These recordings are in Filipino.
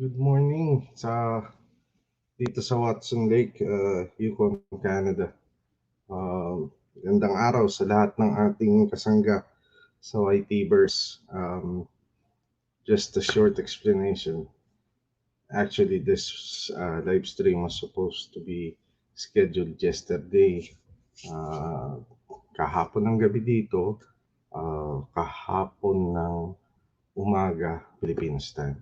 Good morning dito sa Watson Lake, Yukon, Canada. Gandang araw sa lahat ng ating kasangga sa YTverse. Just a short explanation. Actually, this live stream was supposed to be scheduled yesterday. Kahapon ng gabi dito, kahapon ng umaga, Philippines time.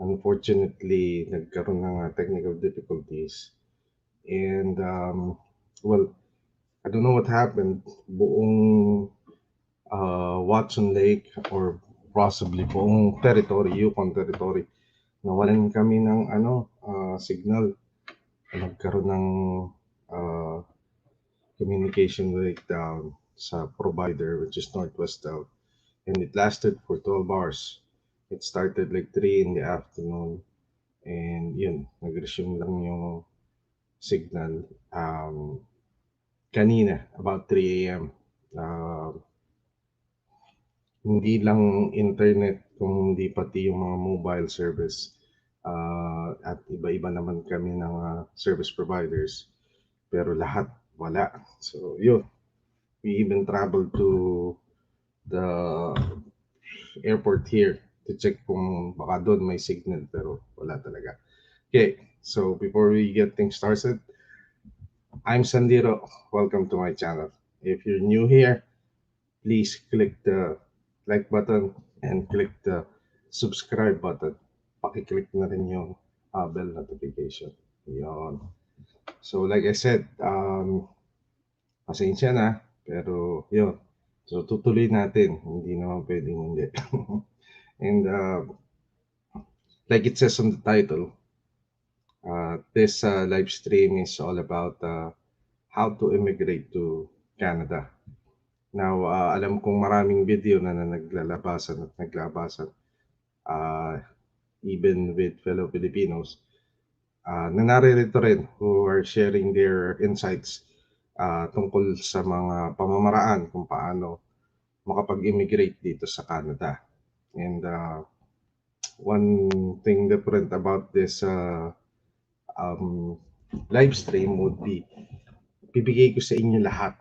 Unfortunately, nagkaroon ng technical difficulties. And, well, I don't know what happened. Buong Watson Lake or possibly buong territory, Yukon territory, nawalan kami ng signal. Nagkaroon ng uh, communication breakdown sa provider, which is Northwest Health. And it lasted for 12 hours. It started like 3 in the afternoon. And yun, nag-resume lang yung signal kanina about 3 a.m. Hindi lang internet, kung hindi pati yung mga mobile service. At iba-iba naman kami ng service providers. Pero lahat wala. So yun, we even traveled to the airport here to check kung baka doon may signal, pero wala talaga. Okay, so before we get things started, I'm Sandiro. Welcome to my channel. If you're new here, please click the like button and click the subscribe button. Paki-click na rin yung bell notification. Yun. So like I said, pasensya na, pero yun. So tutuloy natin. Hindi naman pwedeng hindi. And like it says on the title, this live stream is all about how to immigrate to Canada. Now, alam kong maraming video na naglalabasan at naglabasan, even with fellow Filipinos, na naririto rin who are sharing their insights tungkol sa mga pamamaraan kung paano makapag-immigrate dito sa Canada. And one thing different about this live stream would be, bibigay ko sa inyo lahat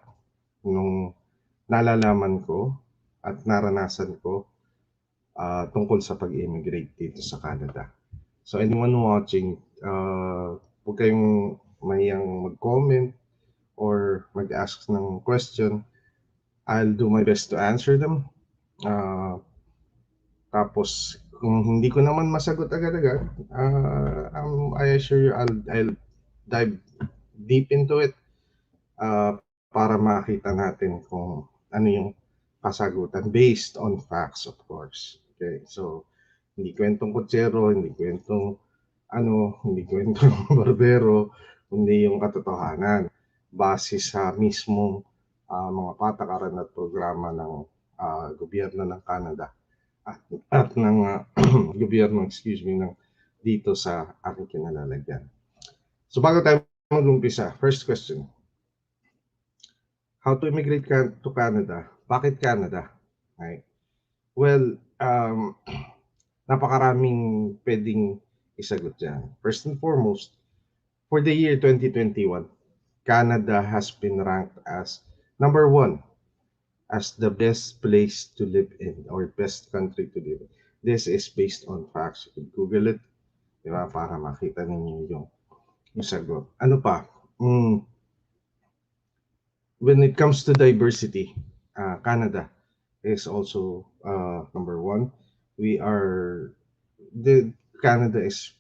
nung nalalaman ko at naranasan ko tungkol sa pag-immigrate dito sa Canada. So anyone watching, huwag kayong mahiyang mag-comment or mag-ask ng question. I'll do my best to answer them. Tapos kung hindi ko naman masagot agad-agad, I assure you I'll dive deep into it para makita natin kung ano yung kasagutan based on facts, of course. Okay, so hindi kwentong kutsero, hindi kwentong hindi kwentong barbero, kundi yung katotohanan base sa mismong mga patakaran at programa ng gobyerno ng Canada at ng gobyerno, ng dito sa aking kinalalagyan. So bago tayo mag-umpisa, first question. How to immigrate to Canada? Bakit Canada? Okay. Well, napakaraming pwedeng isagot dyan. First and foremost, for the year 2021, Canada has been ranked as number 1 as the best place to live in or best country to live in. This is based on facts. You can Google it, di ba, para makita ninyo yung sagot. Ano pa? When it comes to diversity, Canada is also number 1. Canada is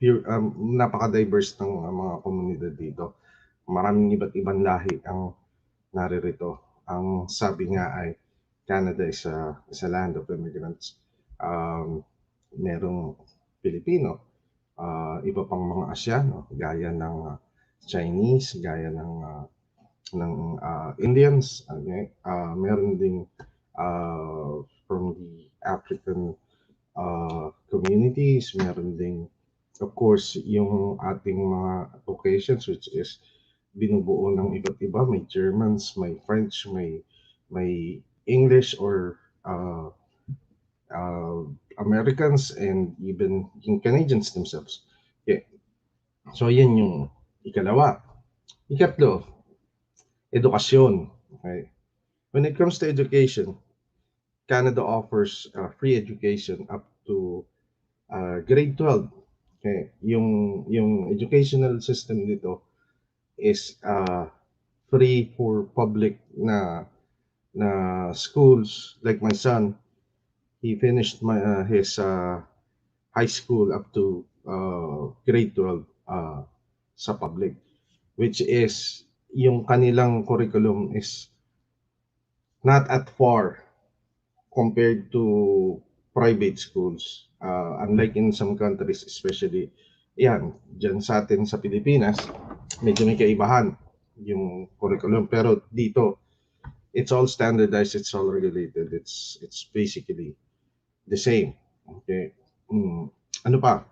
pure, napaka-diverse ng mga komunidad dito. Maraming iba't ibang lahi ang naririto. Ang sabi nga ay Canada is a land of immigrants. Merong Pilipino, iba pang mga Asyano, gaya ng Chinese, gaya ng Indians, meron ding from the African communities, meron ding of course yung ating mga occasions, which is binubuo ng iba't iba. May Germans, may French, may English or Americans and even yung Canadians themselves. Okay. So, yan yung ikalawa. Ikatlo, edukasyon. Okay. When it comes to education, Canada offers free education up to grade 12. Okay. Yung educational system dito is free for public na schools. Like my son, he finished his high school up to grade 12 sa public, which is yung kanilang curriculum is not at par compared to private schools. Unlike in some countries, especially yan, dyan sa atin sa Pilipinas, medyo may kaibahan yung curriculum. Pero dito, it's all standardized, it's all regulated, it's basically the same. Okay. Ano pa?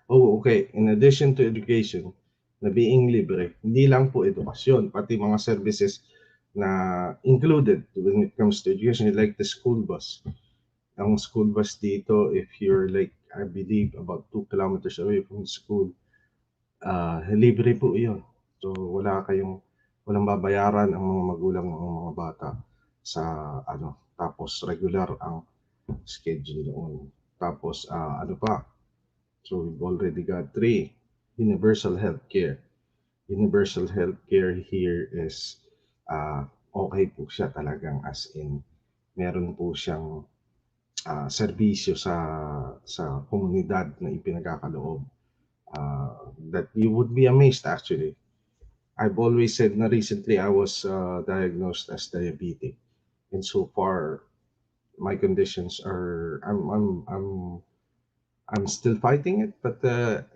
Okay. In addition to education, na being libre, hindi lang po edukasyon, pati mga services na included when it comes to education, like the school bus. Ang school bus dito, if you're like, I believe, about 2 kilometers away from the school, libre po yun. So, walang babayaran ang mga magulang ng mga bata sa tapos regular ang schedule noon. Tapos, ano pa? So, we've already got 3. Universal healthcare. Universal healthcare here is okay po siya talagang, as in meron po siyang serbisyo sa komunidad na ipinagkakaloob that you would be amazed actually. I've always said na recently I was diagnosed as diabetic, and so far my conditions are I'm still fighting it, but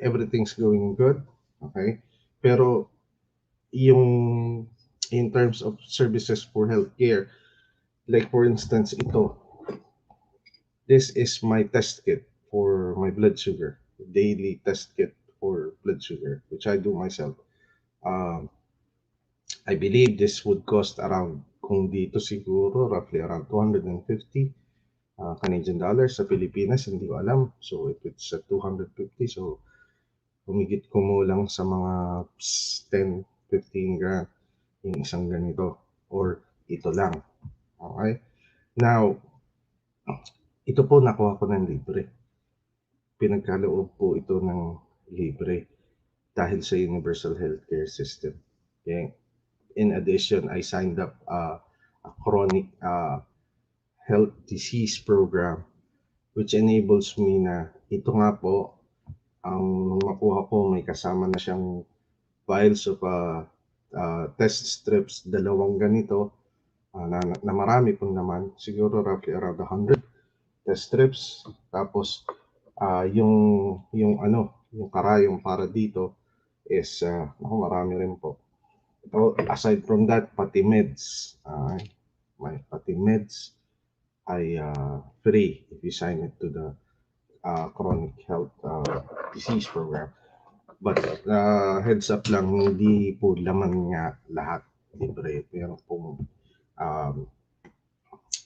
everything's going good. Okay, pero yung in terms of services for healthcare, like for instance this is my test kit for my blood sugar, daily test kit for blood sugar, which I do myself. I believe this would cost around, kung dito siguro, roughly around 250 Canadian dollars. Sa Pilipinas, hindi ko alam. So, if it's 250, so humigit kumulang sa mga 10, 15 grand yung isang ganito. Or ito lang. Okay? Now, ito po nakuha ko ng libre. Pinagkaloob po ito ng libre dahil sa Universal Healthcare System. Okay? In addition, I signed up a chronic health disease program, which enables me na ito nga po, nung makuha ko, may kasama na siyang vials of test strips, 2 ganito, na marami pong naman, siguro roughly around 100 test strips. Tapos yung karayong para dito is marami rin po. Aside from that, pati meds, pati meds ay free if you sign it to the chronic health disease program. But heads up lang, hindi po laman nga lahat libre. Meron pong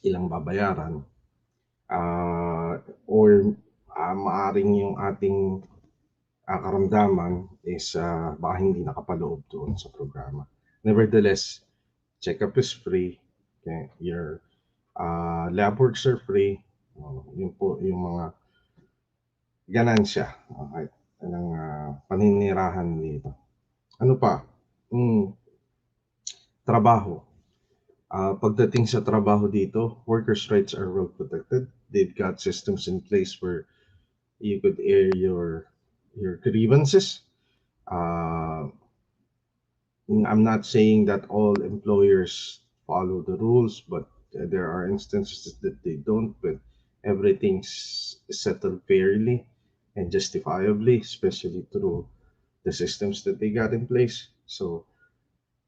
ilang babayaran or maaring yung ating karamdaman is baka hindi nakapaloob doon sa programa. Nevertheless, checkup is free. Okay? Your lab works are free. Yun po yung mga ganansya. Okay? Ng paninirahan dito. Ano pa? Trabaho. Pagdating sa trabaho dito, workers' rights are well protected. They've got systems in place where you could air your grievances. I'm not saying that all employers follow the rules, but there are instances that they don't, but everything's settled fairly and justifiably, especially through the systems that they got in place. So,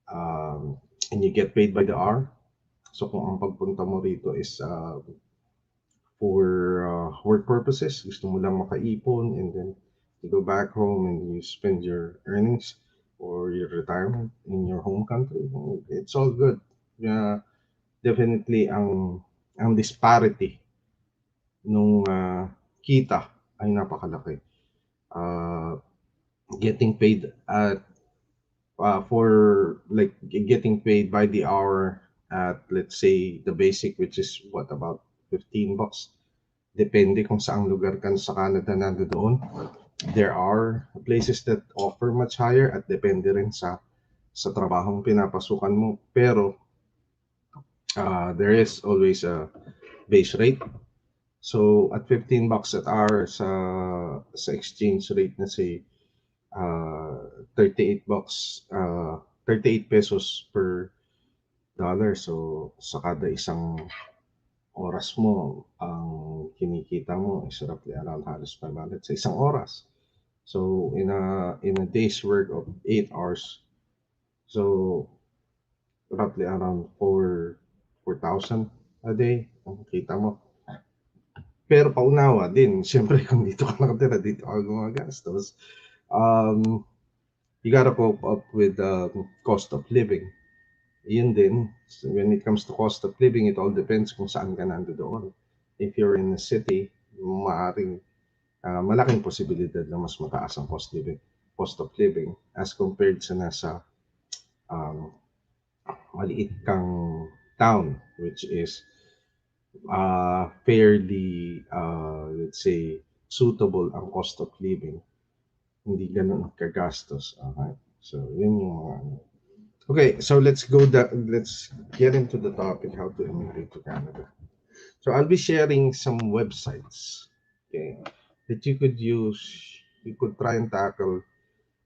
and you get paid by the hour. So kung ang pagpunta mo rito is for work purposes, gusto mo lang makaipon, and then you go back home and you spend your earnings or your retirement in your home country, it's all good. Yeah, definitely ang disparity nung kita ay napakalaki. Getting paid at for like getting paid by the hour at, let's say, the basic, which is what, about $15. Depende kung saang lugar ka sa Canada nandoon. There are places that offer much higher at depende rin sa trabahong pinapasukan mo. Pero there is always a base rate. So at $15 at hour sa exchange rate na say 38 bucks, 38 pesos per dollar. So sa kada isang oras mo, ang kinikita mo is roughly around halos 500 sa isang oras. So in a day's work of 8 hours, so roughly around 4,000 a day ang kita mo. Pero paunawa din, siyempre kung dito ka nakatira, dito ka gumagastos. You gotta cope up with the cost of living. Yun din, so when it comes to cost of living, it all depends kung saan ka nandoon. If you're in a city, maaring malaking posibilidad na mas mataas ang cost of living as compared sa nasa um, maliit kang town, which is fairly, let's say, suitable ang cost of living. Hindi ganun kagastos. Okay? So, yun yung mga ano. Okay, so let's get into the topic, how to immigrate to Canada. So I'll be sharing some websites, okay, that you could try and tackle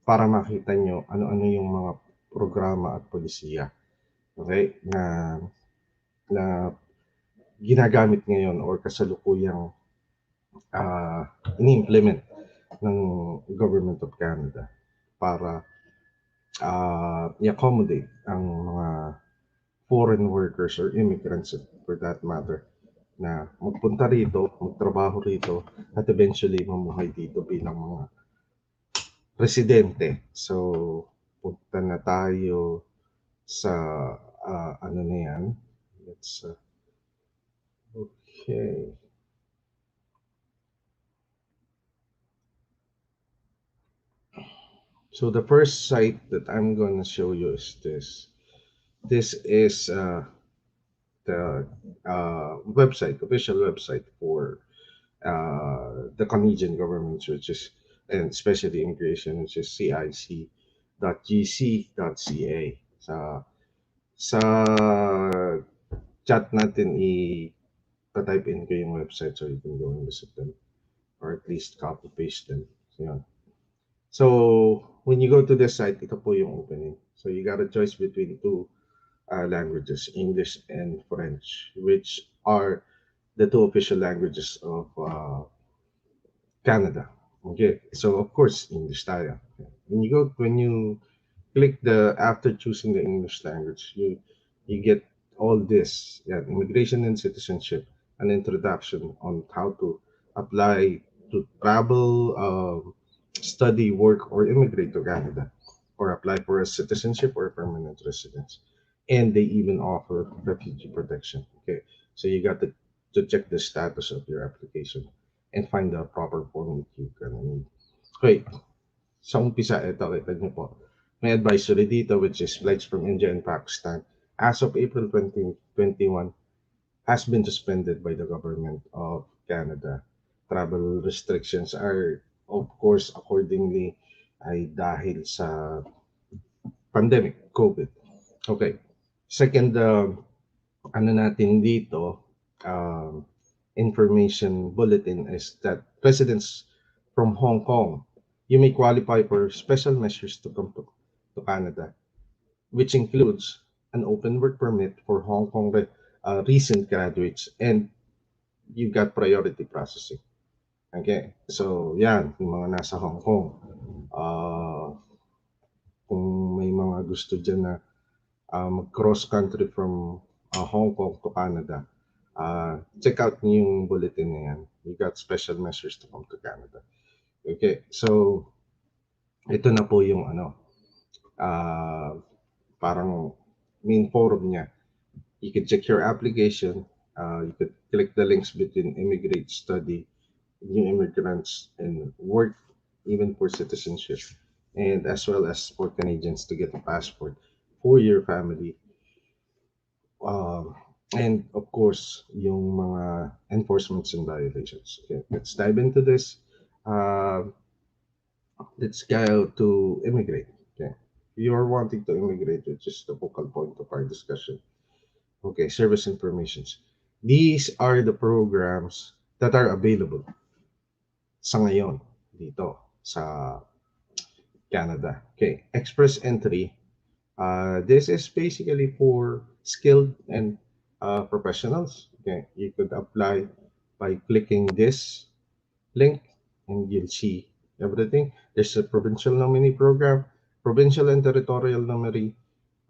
para makita nyo ano-ano yung mga programa at polisiya, okay, na ginagamit ngayon or kasalukuyang ini-implement ng Government of Canada para i-accommodate ang mga foreign workers or immigrants for that matter na magpunta rito, magtrabaho rito, at eventually mamuhay dito bilang mga residente. So, punta na tayo sa ano na yan. Let's, okay. So the first site that I'm going to show you is this. This is the official website for the Canadian government, which is, and especially immigration, which is cic.gc.ca. Sa chat natin, i-type in ko yung website so you can go and visit them or at least copy paste them. So, yun. So when you go to this site, ito po yung opening. So you got a choice between two languages, English and French, which are the two official languages of Canada. Okay, so of course English tayo. When you click after choosing the English language, you get all this, yeah, immigration and citizenship, an introduction on how to apply to travel, study, work, or immigrate to Canada, or apply for a citizenship or a permanent residence. And they even offer refugee protection. Okay, so you got to check the status of your application and find the proper form that you can need. Okay, sa umpisa, ito, kita niyo po. May advisory dito, which is flights from India and Pakistan as of April 2021 has been suspended by the government of Canada. Travel restrictions are, of course, accordingly, ay dahil sa pandemic, COVID. Okay. Second, ano natin dito, information bulletin is that residents from Hong Kong, you may qualify for special measures to come to Canada, which includes an open work permit for Hong Kong recent graduates, and you got priority processing. Okay, so yan, yung mga nasa Hong Kong. Kung may mga gusto dyan na mag-cross country from Hong Kong to Canada, check out niyo yung bulletin na yan. We got special measures to come to Canada. Okay, so ito na po yung ano, parang main forum niya. You can check your application, You could click the links between immigrate, study, new immigrants, and work even for citizenship, and as well as for Canadians to get a passport for your family. Um, and of course, yung mga enforcements and violations. Okay, let's dive into this. Uh, let's go to immigrate. Okay, you're wanting to immigrate, which is the focal point of our discussion. Okay, service informations. These are the programs that are available sa ngayon dito sa Canada. Okay, express entry. This is basically for skilled and professionals. Okay, you could apply by clicking this link and you'll see everything. There's a provincial nominee program, provincial and territorial nominee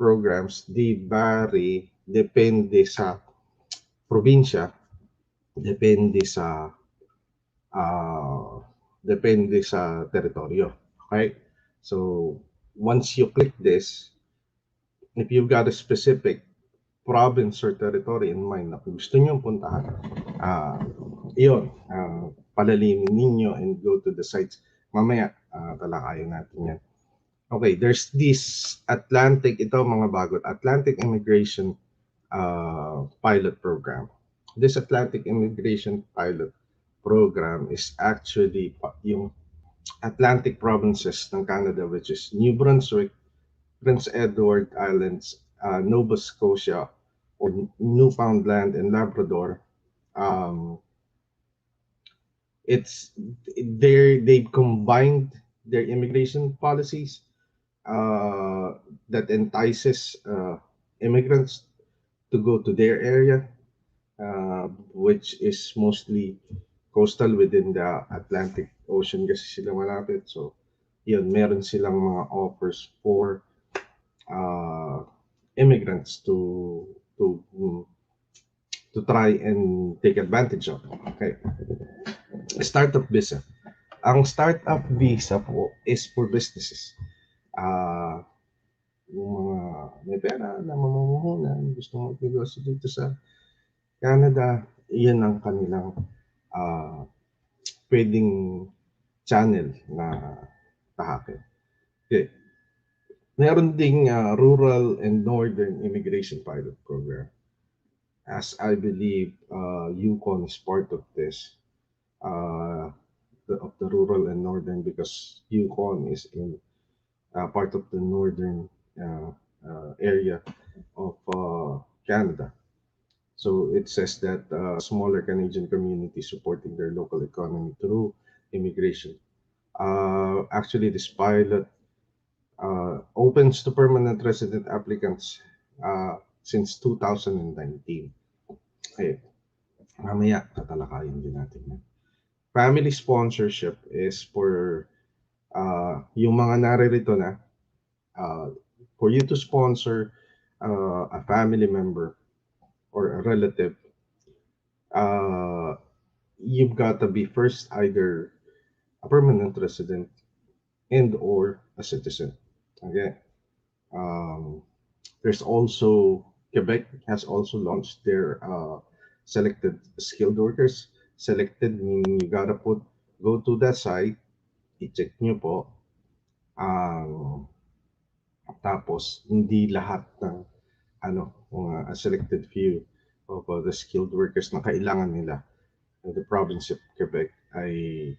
programs. They vary depende sa probinsya, depende sa uh, depende sa teritoryo. Okay? So, once you click this, if you've got a specific province or territory in mind na gusto nyo puntahan, palalimin ninyo and go to the sites. Mamaya, talakayin natin yan. Okay, there's this ito mga bagot, Atlantic Immigration Pilot Program. This Atlantic Immigration Pilot Program is actually yung Atlantic provinces ng Canada, which is New Brunswick, Prince Edward Islands, Nova Scotia, or Newfoundland and Labrador. It's they've combined their immigration policies that entices immigrants to go to their area, which is mostly coastal within the Atlantic Ocean kasi sila malapit. So, yun, meron silang mga offers for immigrants to try and take advantage of. Okay. Startup visa. Ang startup visa po is for businesses. Yung mga may pera na mamumuhunan, gusto mag-negosyo dito sa Canada, iyan ang kanilang pwedeng channel na tahakin. Okay. Meron ding rural and northern immigration pilot program. As I believe Yukon is part of this, of the rural and northern, because Yukon is in part of the northern area of Canada. So it says that smaller Canadian communities supporting their local economy through immigration. Actually, this pilot opens to permanent resident applicants since 2019. Okay, mamaya tatalakayin din natin yan. Family sponsorship is for yung mga naririto na for you to sponsor a family member or a relative, you've got to be first either a permanent resident and or a citizen. Okay. There's also Quebec has also launched their selected skilled workers. Selected meaning you gotta go to that site, i-check nyo po. Tapos hindi lahat ng a selected few of the skilled workers na kailangan nila the province of Quebec ay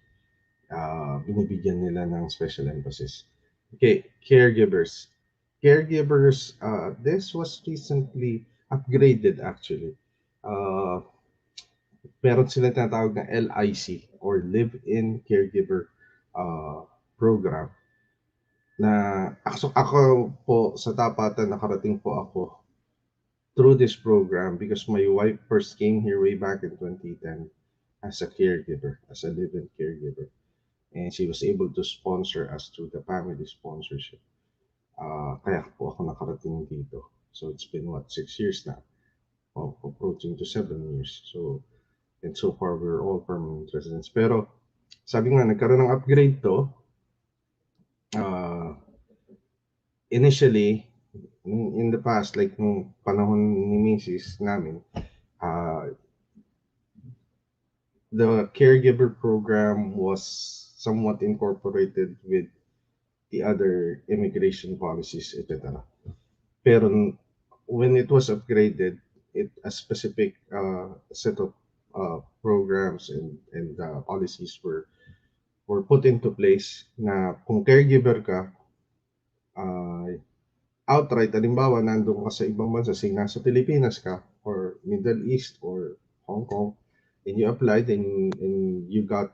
binibigyan nila ng special emphasis. Okay, caregivers. Caregivers, this was recently upgraded actually. Meron sila tinatawag na LIC or Live-in Caregiver Program na ako po sa tapatan nakarating po ako through this program because my wife first came here way back in 2010 as a caregiver, as a live-in caregiver. And she was able to sponsor us through the family sponsorship. Kaya po ako nakarating dito. So it's been 6 years now, approaching to 7 years. So, and so far we're all permanent residents. Pero sabi nga, nagkaroon ng upgrade to. Initially, in the past, like nung panahon ni Mrs. namin, Uh, the caregiver program was somewhat incorporated with the other immigration policies, etc. Pero when it was upgraded, a specific set of programs and policies were put into place na kung caregiver ka, uh, outright, halimbawa, nandun ka sa ibang bansa, say nasa Pilipinas ka, or Middle East, or Hong Kong, and you applied and you got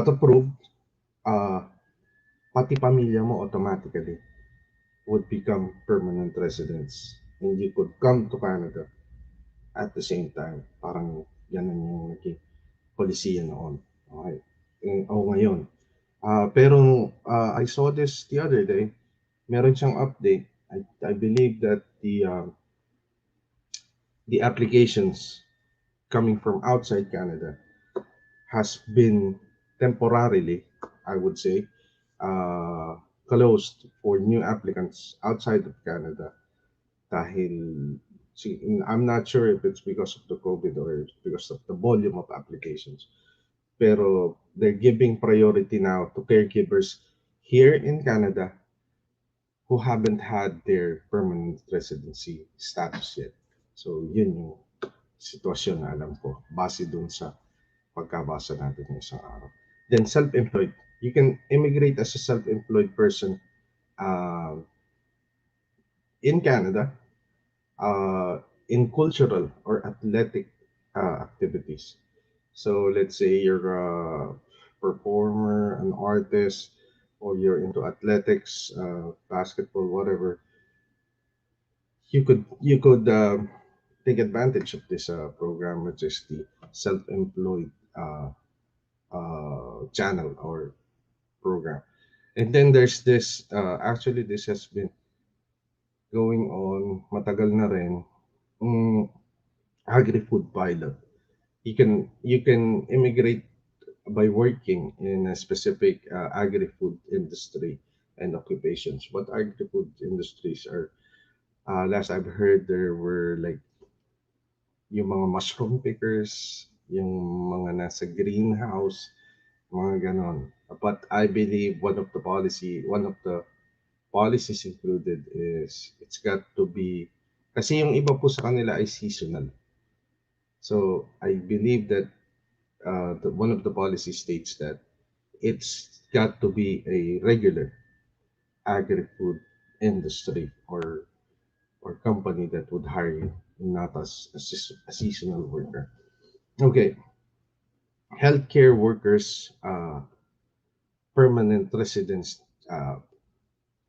approved, uh, pati pamilya mo automatically would become permanent residents and you could come to Canada at the same time. Parang yan yung naging polisiya noon. Okay. Ngayon. Pero I saw this the other day. Meron siyang update. I believe that the applications coming from outside Canada has been temporarily, I would say, uh, closed for new applicants outside of Canada dahil I'm not sure if it's because of the COVID or because of the volume of applications. Pero they're giving priority now to caregivers here in Canada who haven't had their permanent residency status yet. So yun yung sitwasyon na alam ko base dun sa pagkabasa natin ng isang araw. Then self-employed. You can immigrate as a self-employed person uh, in Canada in cultural or athletic activities. So let's say you're a performer, an artist, or you're into athletics, basketball, whatever. You could take advantage of this program, which is the self-employed channel or program. And then there's this. Actually, this has been going on matagal na rin. Agri-food pilot. You can immigrate by working in a specific agri-food industry and occupations. What agri-food industries are? Last I've heard, there were like yung mga mushroom pickers, yung mga nasa greenhouse, mga ganon. But I believe one of the policies included is it's got to be, kasi yung iba po sa kanila ay seasonal. So I believe that one of the policy states that it's got to be a regular agri-food industry or company that would hire you, not as a seasonal worker. Okay, healthcare workers permanent residence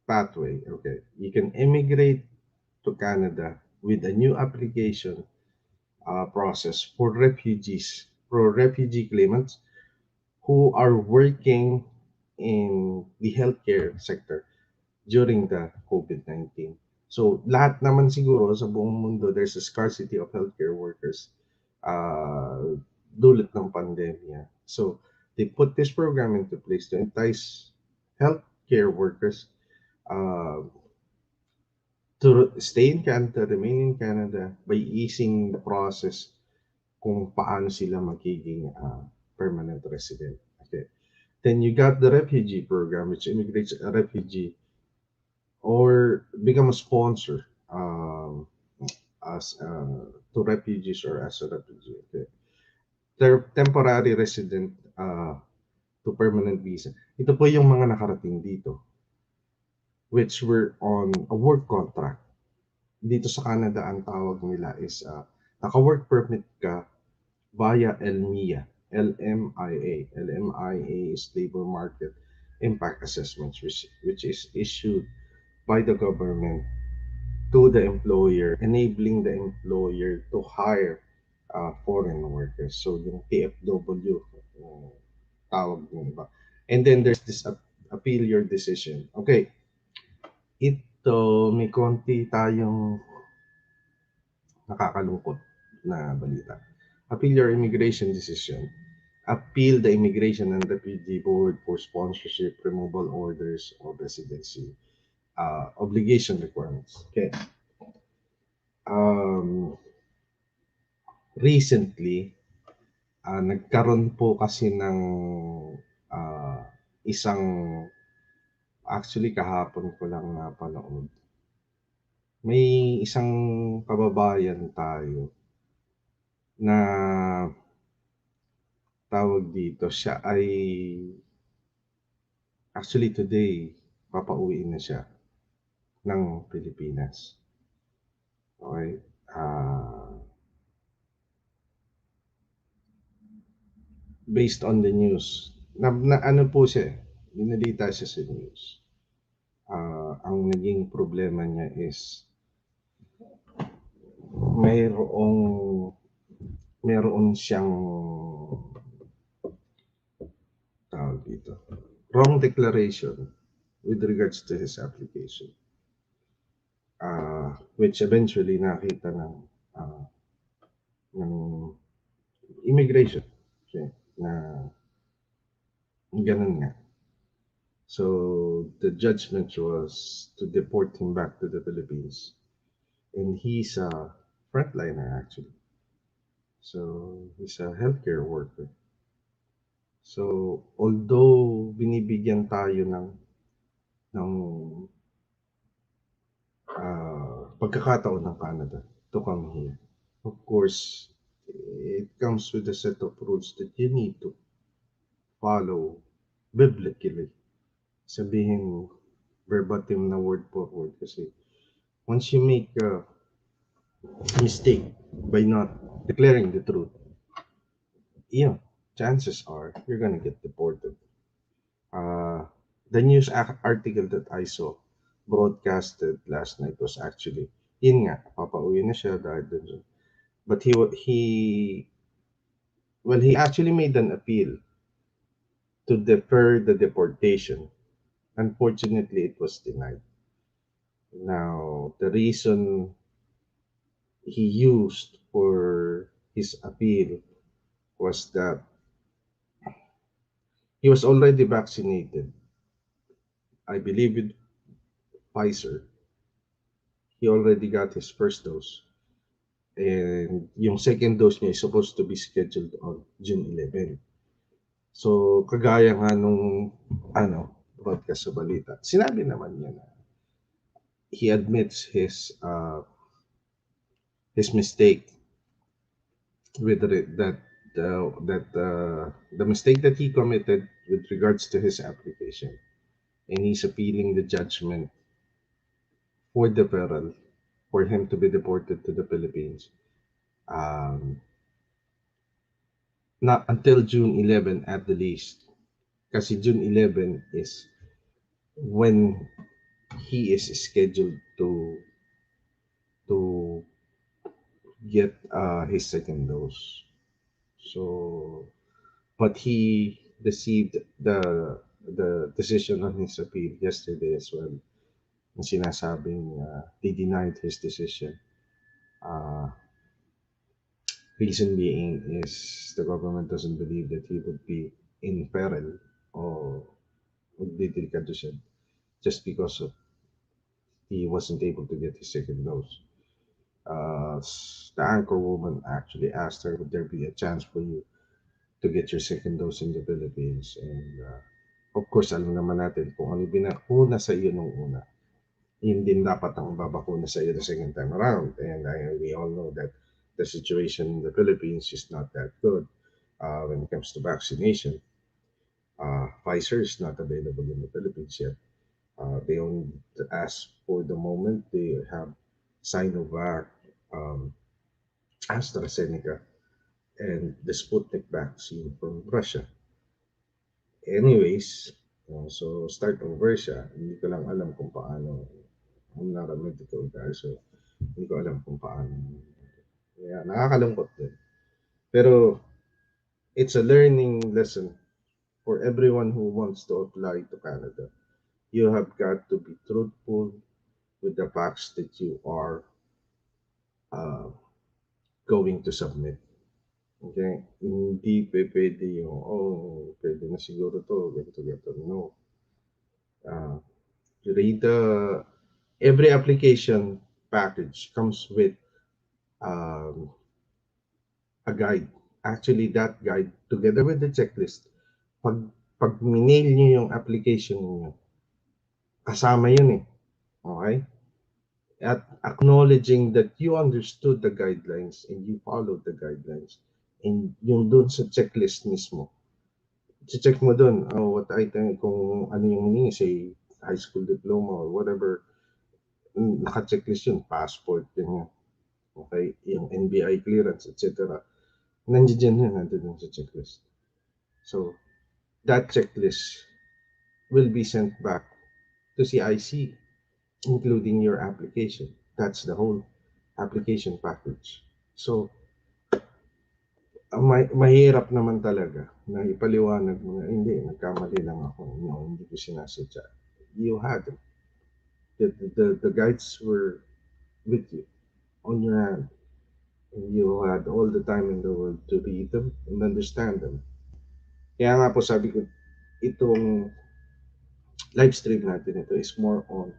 pathway. Okay, you can immigrate to Canada with a new application process for refugee claimants who are working in the healthcare sector during the COVID-19. So lahat naman siguro sa buong mundo, there's a scarcity of healthcare workers dulot ng pandemya. So they put this program into place to entice healthcare workers uh, to stay in Canada, remain in Canada by easing the process kung paano sila magiging permanent resident. Okay. Then you got the refugee program, which immigrates a refugee or become a sponsor as to refugees or as a refugee. Okay. They're temporary resident to permanent visa. Ito po yung mga nakarating dito, which were on a work contract. Dito sa Canada, ang tawag nila is naka-work permit ka via LMIA. LMIA. LMIA is Labor Market Impact Assessments, which is issued by the government to the employer, enabling the employer to hire foreign workers. So yung TFW, tawag ng iba. And then there's this appeal your decision. Okay, ito may konti tayong nakakalungkot na balita. Appeal your immigration decision. Appeal the Immigration and Refugee Board for sponsorship, removal orders of residency, obligation requirements. Okay. Um, recently, nagkaroon po kasi ng ah, isang actually kahapon ko lang napanood. May isang kababayan tayo na tawag dito, siya ay actually today papauwiin na siya ng Pilipinas. Okay? Ah, based on the news, na ano po siya, binalita siya sa news. Ang naging problema niya is mayroong meron siyang tawag dito, wrong declaration with regards to his application. Which eventually nakita uh, ng immigration. Okay, na ganun nga. So the judgment was to deport him back to the Philippines. And he's a frontliner actually. So he's a healthcare worker. So although binibigyan tayo ng pagkakataon ng Canada to come here, of course, it comes with a set of rules that you need to follow biblically. Sabihin verbatim na word for word kasi once you make a mistake by not declaring the truth, yeah, chances are you're gonna get deported. Uh, the news article that I saw broadcasted last night was actually, yun nga, papauwi na siya dahil dun sa, but he actually made an appeal to defer the deportation. Unfortunately, it was denied. Now, the reason he used for his appeal was that he was already vaccinated, I believe with Pfizer. He already got his first dose. And yung second dose niya is supposed to be scheduled on June 11. So, kagaya nga nung broadcast sa balita, sinabi naman niya na he admits his mistake with the mistake that he committed with regards to his application, and he's appealing the judgment for deferral for him to be deported to the Philippines. Not until June 11 at the least. Kasi June 11 is when he is scheduled to get his second dose. So, but he received the decision on his appeal yesterday as well. Ang sinasabing they denied his decision. Reason being is the government doesn't believe that he would be in peril or magdidelikado siya just because of he wasn't able to get his second dose. The anchor woman actually asked her, would there be a chance for you to get your second dose in the Philippines? And of course, alam naman natin kung ano binakuna sa iyo nung una, yun din dapat ang babakuna sa iyo the second time around. And we all know that the situation in the Philippines is not that good when it comes to vaccination. Pfizer is not available in the Philippines yet. They only, as for the moment, they have Sinovac, um, AstraZeneca, and the Sputnik vaccine from Russia. Anyways, so start over siya. Hindi ko lang alam kung paano. I'm not a medical guy, so hindi ko alam kung paano. Yeah, nakakalungkot din. Pero it's a learning lesson for everyone who wants to apply to Canada. You have got to be truthful with the facts that you are uh, going to submit. Okay? Hindi pwede yung, pwede na siguro to, ganito. No. Read every application package comes with um, a guide. Actually, that guide, together with the checklist, pag, pag minail nyo yung application niyo, kasama yun eh. Okay? At acknowledging that you understood the guidelines and you followed the guidelines. And yung dun sa checklist mismo, check mo dun, what item, kung ano yung hinihingi, say, high school diploma or whatever, naka-checklist yun, passport, yun. Okay, yung NBI clearance, etc. Nandiyan yun, nandun sa checklist. So, that checklist will be sent back to CIC, including your application. That's the whole application package. So, mahirap naman talaga na ipaliwanag mo na, hindi, nagkamali lang ako. No, hindi ko sinasadya. You had it. The guides were with you, on your hand. And you had all the time in the world to read them and understand them. Kaya nga po sabi ko, itong live stream natin, ito is more on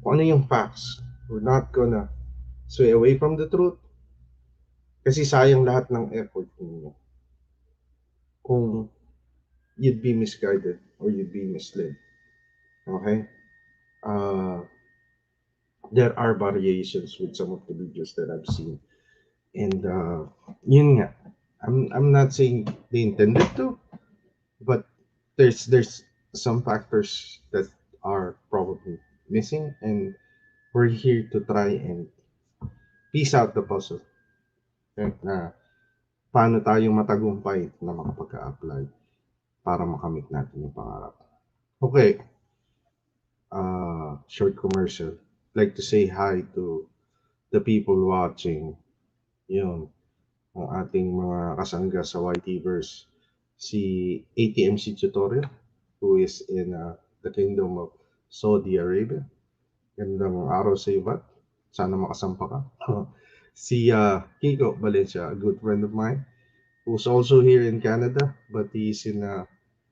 kung ano yung facts. We're not gonna sway away from the truth kasi sayang lahat ng effort ninyo kung you'd be misguided or you'd be misled. Okay? Uh, there are variations with some of the videos that I've seen. And yun nga, I'm not saying they intended to, but there's some factors that are probably missing, and we're here to try and piece out the puzzle. Okay? Na paano tayo matagumpay na makapag-apply para makamit natin yung pangarap. Okay, short commercial. Like to say hi to the people watching. Yun, ang ating mga kasangga sa YTverse. Si ATMC Tutorial, who is in the Kingdom of Saudi Arabia. Gandang araw sa iyo, Bat. Sana makasampa ka. Si Kiko Valencia, a good friend of mine, who's also here in Canada, but he's in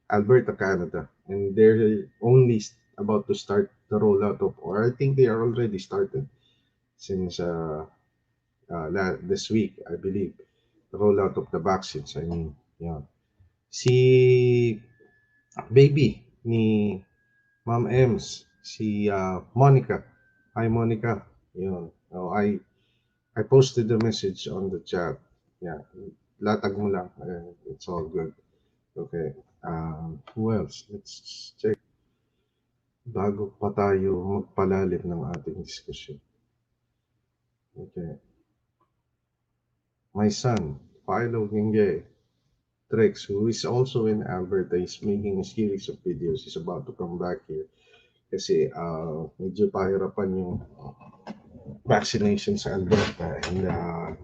Alberta, Canada. And they're only about to start the rollout of, or I think they are already started since this week, I believe, the rollout of the vaccines. I mean, yeah. Si baby ni Ma'am Ems, si Monica. Hi, Monica. Yun. Oh, I posted the message on the chat. Yeah, latag mo lang. It's all good. Okay. Who else? Let's check. Bago pa tayo magpalalim ng ating discussion. Okay. My son, Philo Gingge Trex, who is also in Alberta, is making a series of videos. He's about to come back here. Kasi medyo pahirapan yung vaccination sa Alberta, and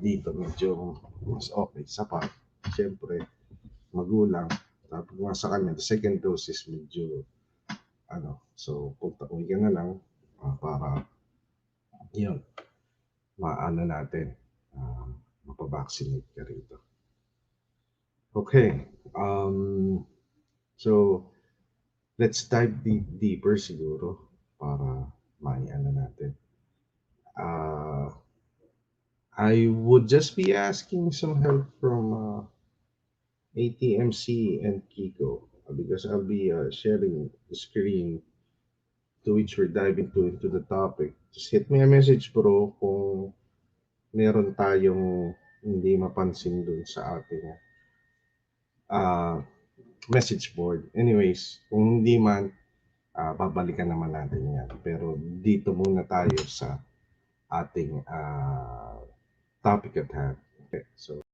dito medyo mas okay sa pa. Siyempre, magulang. Tapos nga sa kanya, the second dose is medyo so punta uwi ka na lang para yun, maano natin, mapavaccinate ka rito. Okay, so let's dive deeper siguro para maiano natin. I would just be asking some help from ATMC and Kiko because I'll be sharing the screen to which we're diving into the topic. Just hit me a message, bro, kung meron tayong hindi mapansin dun sa ating message board. Anyways, kung hindi man, babalikan naman natin yan. Pero dito muna tayo sa ating topic at hand. Okay, so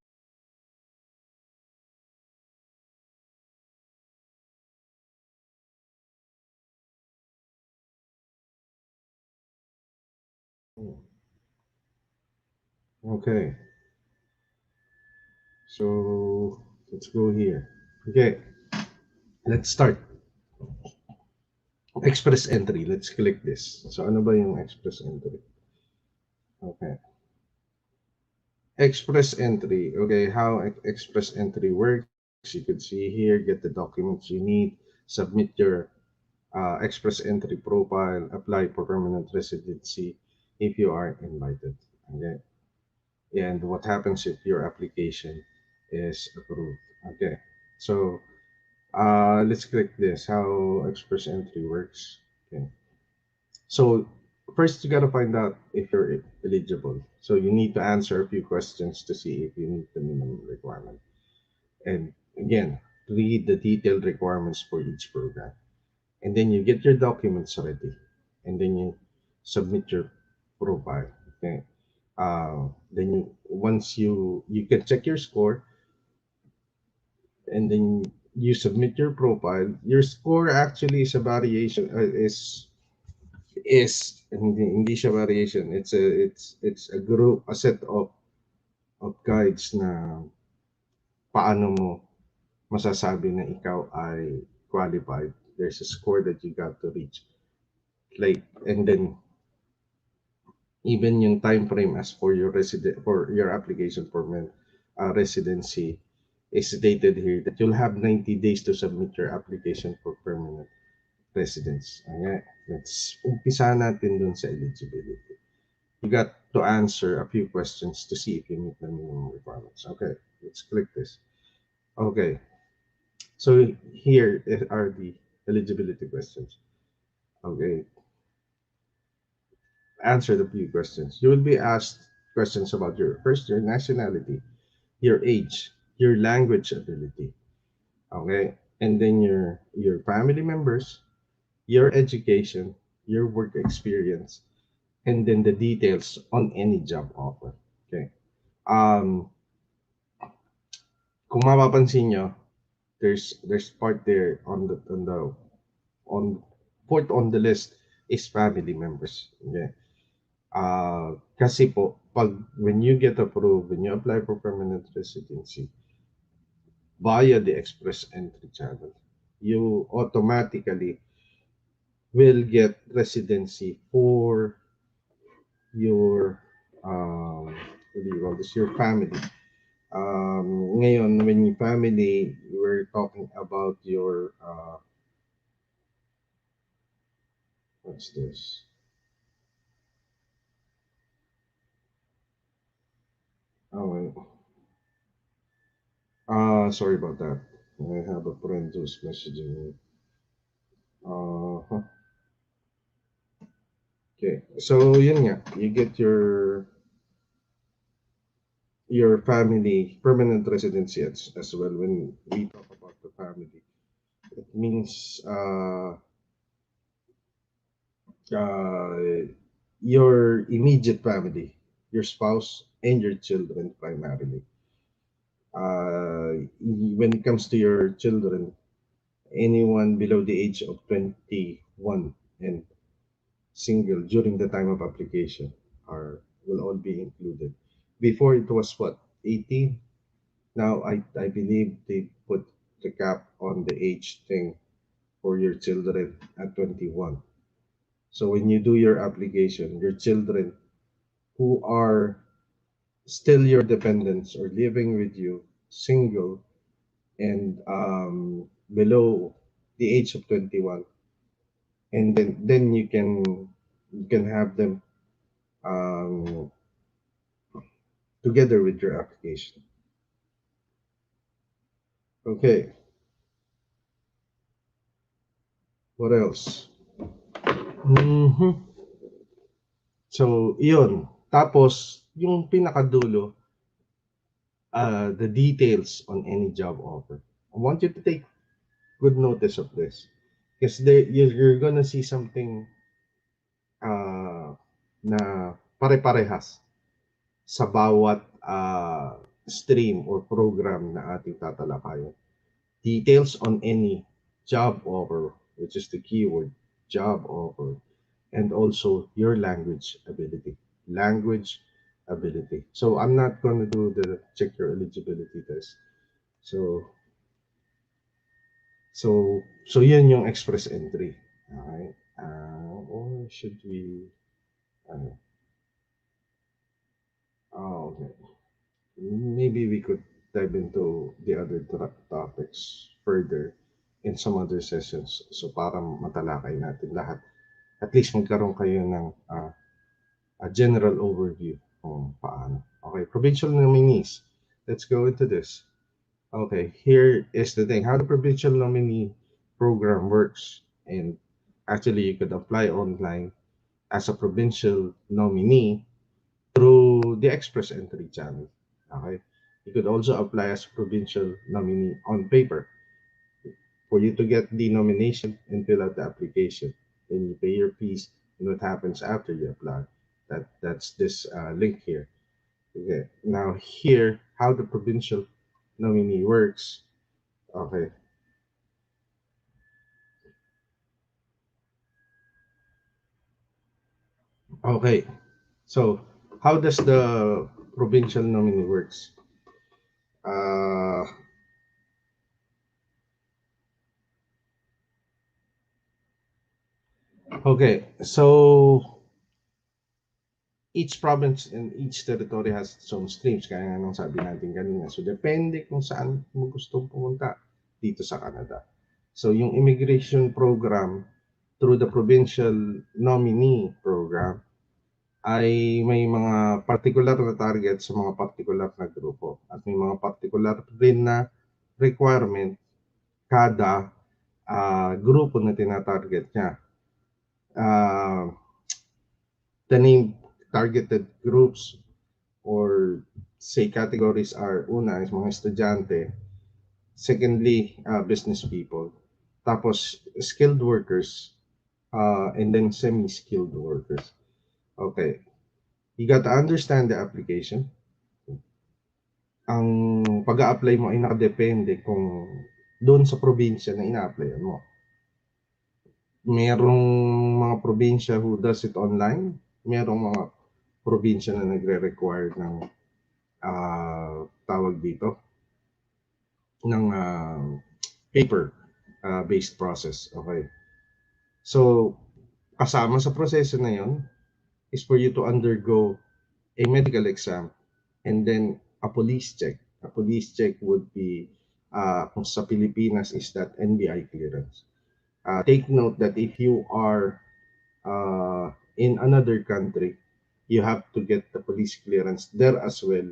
okay. So let's go here. Okay, let's start. Express entry. Let's click this. So ano ba yung express entry? Okay. Express entry. Okay, how express entry works. You could see here, get the documents you need, submit your express entry profile, apply for permanent residency if you are invited. Okay. and what happens if your application is approved. Okay, so let's click this, how express entry works. Okay, so first you got to find out if you're eligible. So you need to answer a few questions to see if you meet the minimum requirement. And again, read the detailed requirements for each program. And then you get your documents ready. And then you submit your profile. Okay. Then once you can check your score, and then you submit your profile. Your score actually is a variation. Is hindi siya variation. It's a group, a set of guides na paano mo masasabi na ikaw ay qualified. There's a score that you got to reach. Like, and then even yung time frame as for your application for residency is stated here that you'll have 90 days to submit your application for permanent residence. Ayan, let's umpisa natin dun sa eligibility. You got to answer a few questions to see if you meet the minimum requirements. Okay, let's click this. Okay, so here are the eligibility questions. Okay, answer the few questions. You will be asked questions about your nationality, your age, your language ability. Okay, and then your family members, your education, your work experience, and then the details on any job offer. Okay. Um, kung mapapansin nyo, there's part there on fourth on the list is family members. Okay. Kasi po, pag when you get approved, when you apply for permanent residency via the express entry channel, you automatically will get residency for your what do you call this, your family. Ngayon, when you family, we're talking about your what's this? Oh, wait. Sorry about that. I have a friend who's messaging me. Huh. Okay, so yun nga, you get your family permanent residency as well. When we talk about the family, it means uh, your immediate family, your spouse and your children primarily. When it comes to your children, anyone below the age of 21 and single during the time of application are will all be included. Before it was what, 18? Now I believe they put the cap on the age thing for your children at 21. So when you do your application, your children who are still your dependents or living with you, single, and below the age of 21, and then you can have them um, together with your application. Okay, what else? Mhm. So, yun. Tapos, yung pinakadulo, the details on any job offer. I want you to take good notice of this. Because you're gonna see something uh, na pare-parehas sa bawat stream or program na ating tatalakayin. Details on any job offer, which is the keyword, job offer, and also your language ability. Language ability. So I'm not going to do the check your eligibility test. So so yun yung express entry. Okay. Or should we? Uh, okay. Maybe we could dive into the other topics further in some other sessions. So para matalakay natin lahat. At least magkaroon kayo ng a general overview kung paano. Okay, provincial nominees. Let's go into this. Okay, here is the thing, how the provincial nominee program works. And actually, you could apply online as a provincial nominee through the express entry channel. Okay, you could also apply as a provincial nominee on paper for you to get the nomination and fill out the application. Then you pay your fees, and what happens after you apply. That's this link here. Okay, now here, how the provincial nominee works. Okay, okay. So, how does the provincial nominee works? Uh, okay, so each province and each territory has its own streams, kaya nga nung sabi natin kanina. So, depende kung saan mo gustong pumunta dito sa Canada. So, yung immigration program through the provincial nominee program ay may mga particular na target sa mga particular na grupo at may mga particular rin na requirement kada grupo na tinatarget niya. Uh, the name targeted groups or say categories are una is mga estudyante, secondly business people, tapos skilled workers, and then semi-skilled workers. Okay, you got to understand the application. Ang pag-a-apply mo ay nakadepende kung doon sa probinsya na ina-applyan mo. Merong mga probinsya who does it online, merong mga probinsya na nagre-require ng tawag dito ng paper based process. Okay. So, kasama sa proseso na yon is for you to undergo a medical exam and then a police check. A police check would be kung sa Pilipinas is that NBI clearance. Take note that if you are in another country, you have to get the police clearance there as well.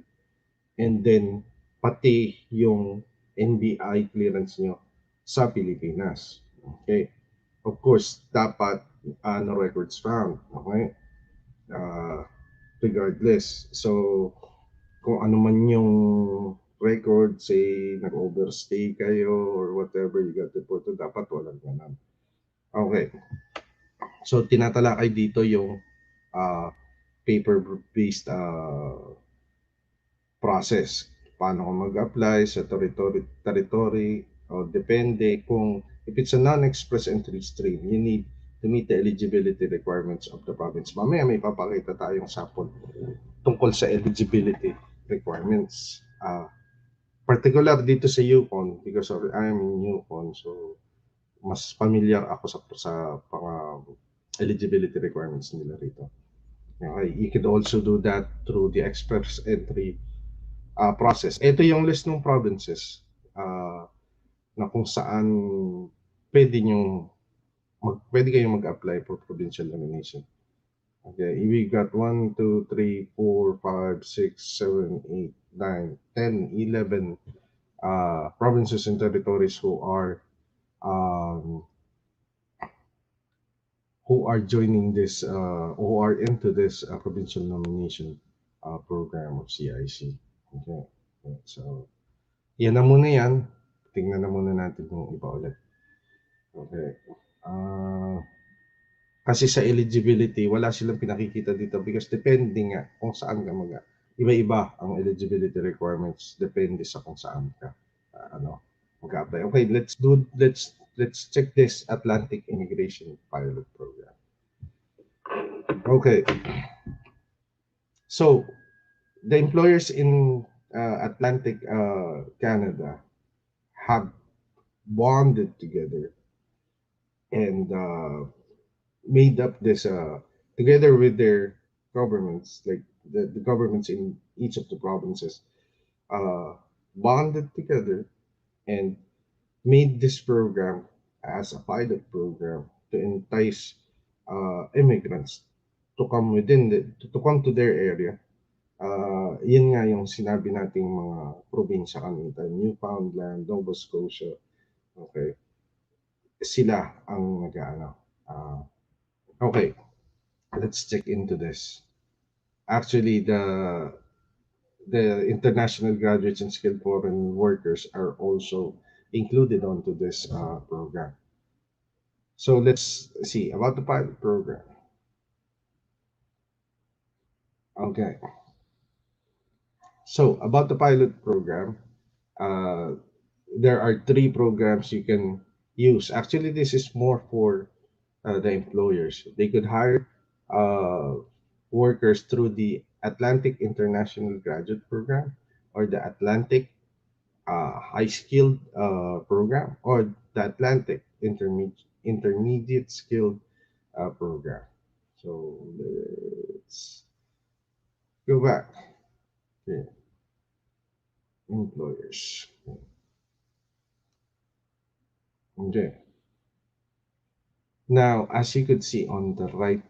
And then, pati yung NBI clearance nyo sa Pilipinas. Okay? Of course, dapat no records found. Okay? Uh, regardless. So, kung ano man yung record, say, nag-overstay kayo or whatever, you got to put it, dapat walang ganun. Okay. So, tinatalakay dito yung uh, paper-based process. Paano ko mag-apply sa territory o depende kung if it's a non-express entry stream, you need to meet the eligibility requirements of the province. Mamaya may papakita tayong sample tungkol sa eligibility requirements. Particular dito sa Yukon because I'm in Yukon, so mas familiar ako sa mga eligibility requirements nila rito. Okay, you could also do that through the express entry process. Ito yung list ng provinces na kung saan pwede pwede kayong mag-apply for provincial nomination. Okay, we got 1, 2, 3, 4, 5, 6, 7, 8, 9, 10, 11 provinces and territories who are joining this, who are into this provincial nomination program of CIC. Okay, so yan na muna yan. Tingnan na muna natin yung iba ulit. Okay. Kasi sa eligibility, wala silang pinakikita dito because depende nga kung saan ka iba-iba ang eligibility requirements depende sa kung saan ka mag-apply. Okay, let's check this Atlantic Immigration Pilot Program. Okay. So, the employers in Atlantic Canada have bonded together and made up this together with their governments, like the governments in each of the provinces, bonded together and made this program as a pilot program to entice immigrants to come to their area Yun nga yung sinabi nating mga probinsya kanina, Newfoundland, Nova Scotia, okay, sila ang nag-aano. Okay, let's check into this. Actually, the international graduates and skilled foreign workers are also included onto this program. So let's see about the pilot program. Okay. So about the pilot program, uh, there are three programs you can use. Actually, this is more for the employers. They could hire workers through the Atlantic International Graduate Program or the Atlantic High Skilled Program or the Atlantic Intermediate Skilled Program. So let's go back. Okay. Employers. Okay. Now, as you could see on the right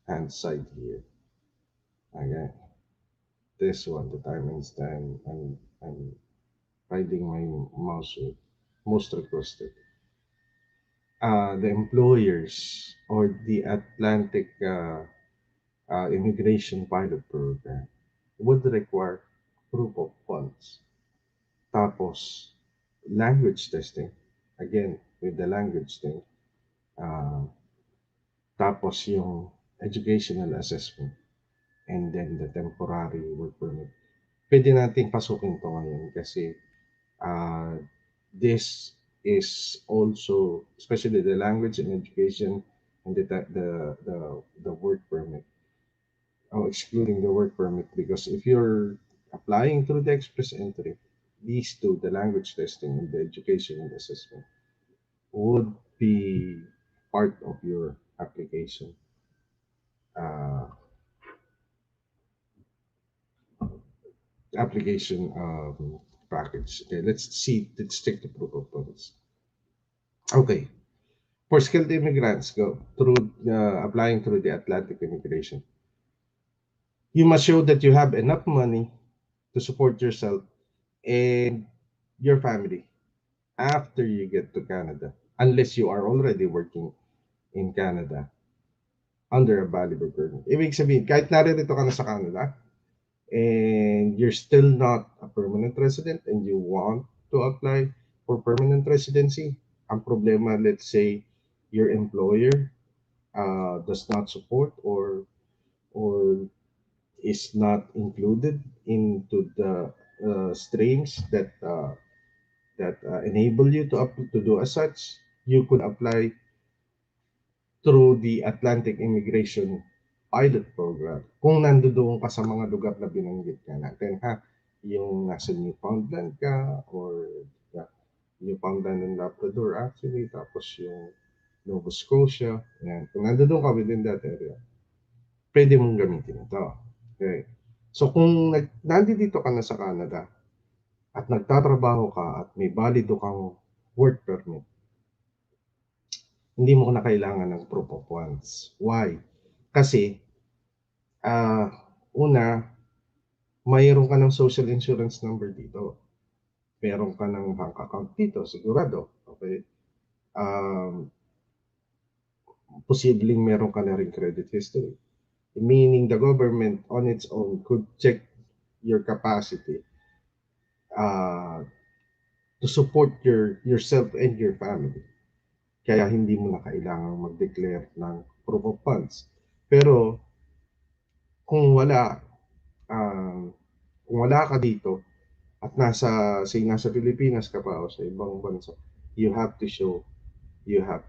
hand side here, again, this one, the time and stand, I'm hiding my mouse with most requested. The employers or the Atlantic Immigration Pilot Program would require proof of funds. Tapos, language testing. Again, with the language thing. Uh, Tapos yung educational assessment. And then the temporary work permit. Pwede nating pasukin to ngayon kasi this is also, especially the language and education and the work permit. Oh, excluding the work permit, because if you're applying through the express entry, these two, the language testing and the education and assessment, would be part of your application. Application package. Okay, let's take the proof of funds. Okay, for skilled immigrants, go through applying through the Atlantic Immigration. You must show that you have enough money to support yourself and your family after you get to Canada, unless you are already working in Canada under a valid work permit. Ibig sabihin, kahit naririto ka na sa Canada and you're still not a permanent resident and you want to apply for permanent residency, ang problema, let's say, your employer does not support or is not included into the streams that enable you to do as such, you could apply through the Atlantic Immigration Pilot Program. Kung nandoon ka sa mga lugar na binanggit ka natin, ha? Yung nasa Newfoundland ka or Newfoundland and Labrador actually, tapos yung Nova Scotia, yan. Kung nandoon ka within that area, pwede mong gamitin ito. Okay. So kung nandito ka na sa Canada at nagtatrabaho ka at may valido kang work permit, hindi mo na kailangan ng proof of funds. Why? Kasi, una, mayroon ka ng social insurance number dito. Meron ka ng bank account dito, sigurado. Okay? Posibleng meron ka na rin credit history. Meaning the government on its own could check your capacity to support yourself and your family. Kaya hindi mo na kailangang mag-declare ng proof of funds. Pero kung wala ka dito at nasa Pilipinas ka pa o sa ibang bansa, you have to show you have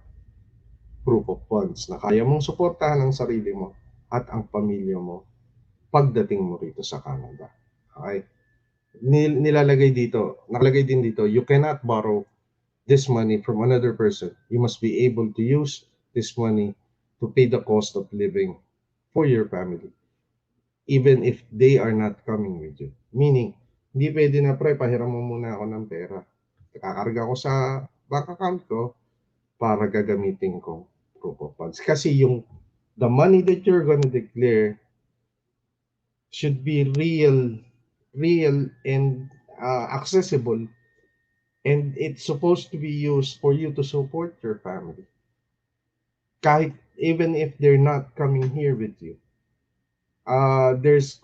proof of funds na kaya mong suportahan ang sarili mo at ang pamilya mo pagdating mo rito sa Canada. Okay? Nakalagay din dito, you cannot borrow this money from another person. You must be able to use this money to pay the cost of living for your family, even if they are not coming with you. Meaning, hindi pwede na, pre, pahiram mo muna ako ng pera. Kakarga ko sa bank account ko para gagamitin ko proof of funds. Kasi the money that you're gonna declare should be real and accessible, and it's supposed to be used for you to support your family, kahit even if they're not coming here with you. There's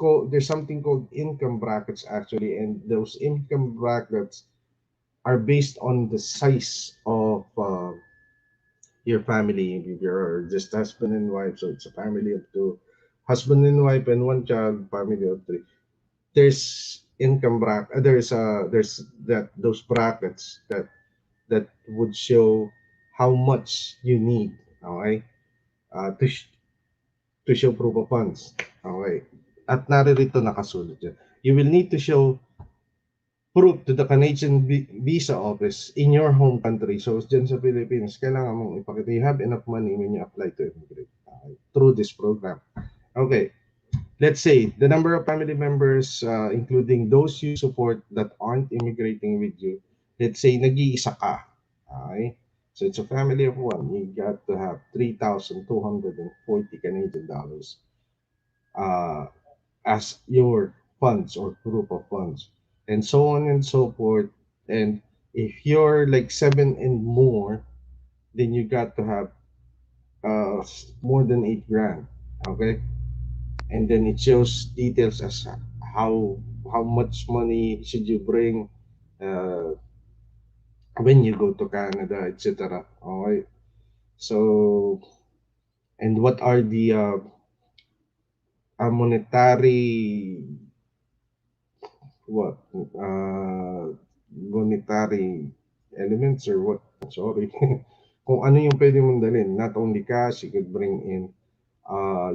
something called income brackets actually, and those income brackets are based on the size of your family. If you're just husband and wife, so it's a family of two, husband and wife and one child, family of three. There's income bracket. There's that those brackets that would show how much you need. Okay, uh, to sh- to show proof of funds. Okay, at naririto nakasulat dyan. You will need to show proof to the Canadian visa office in your home country. So, dyan sa Philippines, kailangan mong ipakita you have enough money when you apply to immigrate through this program. Okay, let's say the number of family members, including those you support that aren't immigrating with you, let's say nag-iisa ka. Okay? So, it's a family of one. You got to have 3,240 Canadian dollars uh, as your funds or group of funds, and so on and so forth. And if you're like seven and more, then you got to have more than 8 grand. Okay, and then it shows details as how how much money should you bring uh, when you go to Canada, etc. Okay, so and what are the monetary what monetary elements or what, sorry, kung ano yung pwede mong dalhin. Not only cash, you could bring in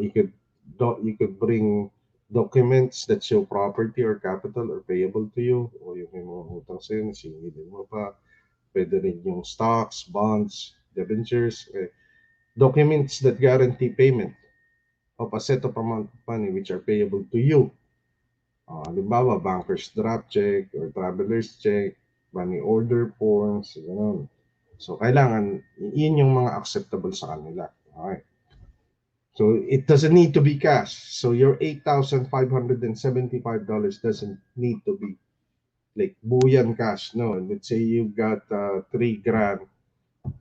you could bring documents that show property or capital or payable to you, o yung may mga utang sa'yo na sinigilin mo pa. Pwede rin yung stocks, bonds, debentures, documents that guarantee payment of a set of amount of money which are payable to you. Halimbawa, banker's draft check or traveler's check, money order forms, gano'n. So, kailangan, yun yung mga acceptable sa kanila. Okay. So, it doesn't need to be cash. So, your $8,575 doesn't need to be like buyan cash. No, let's say you got 3 grand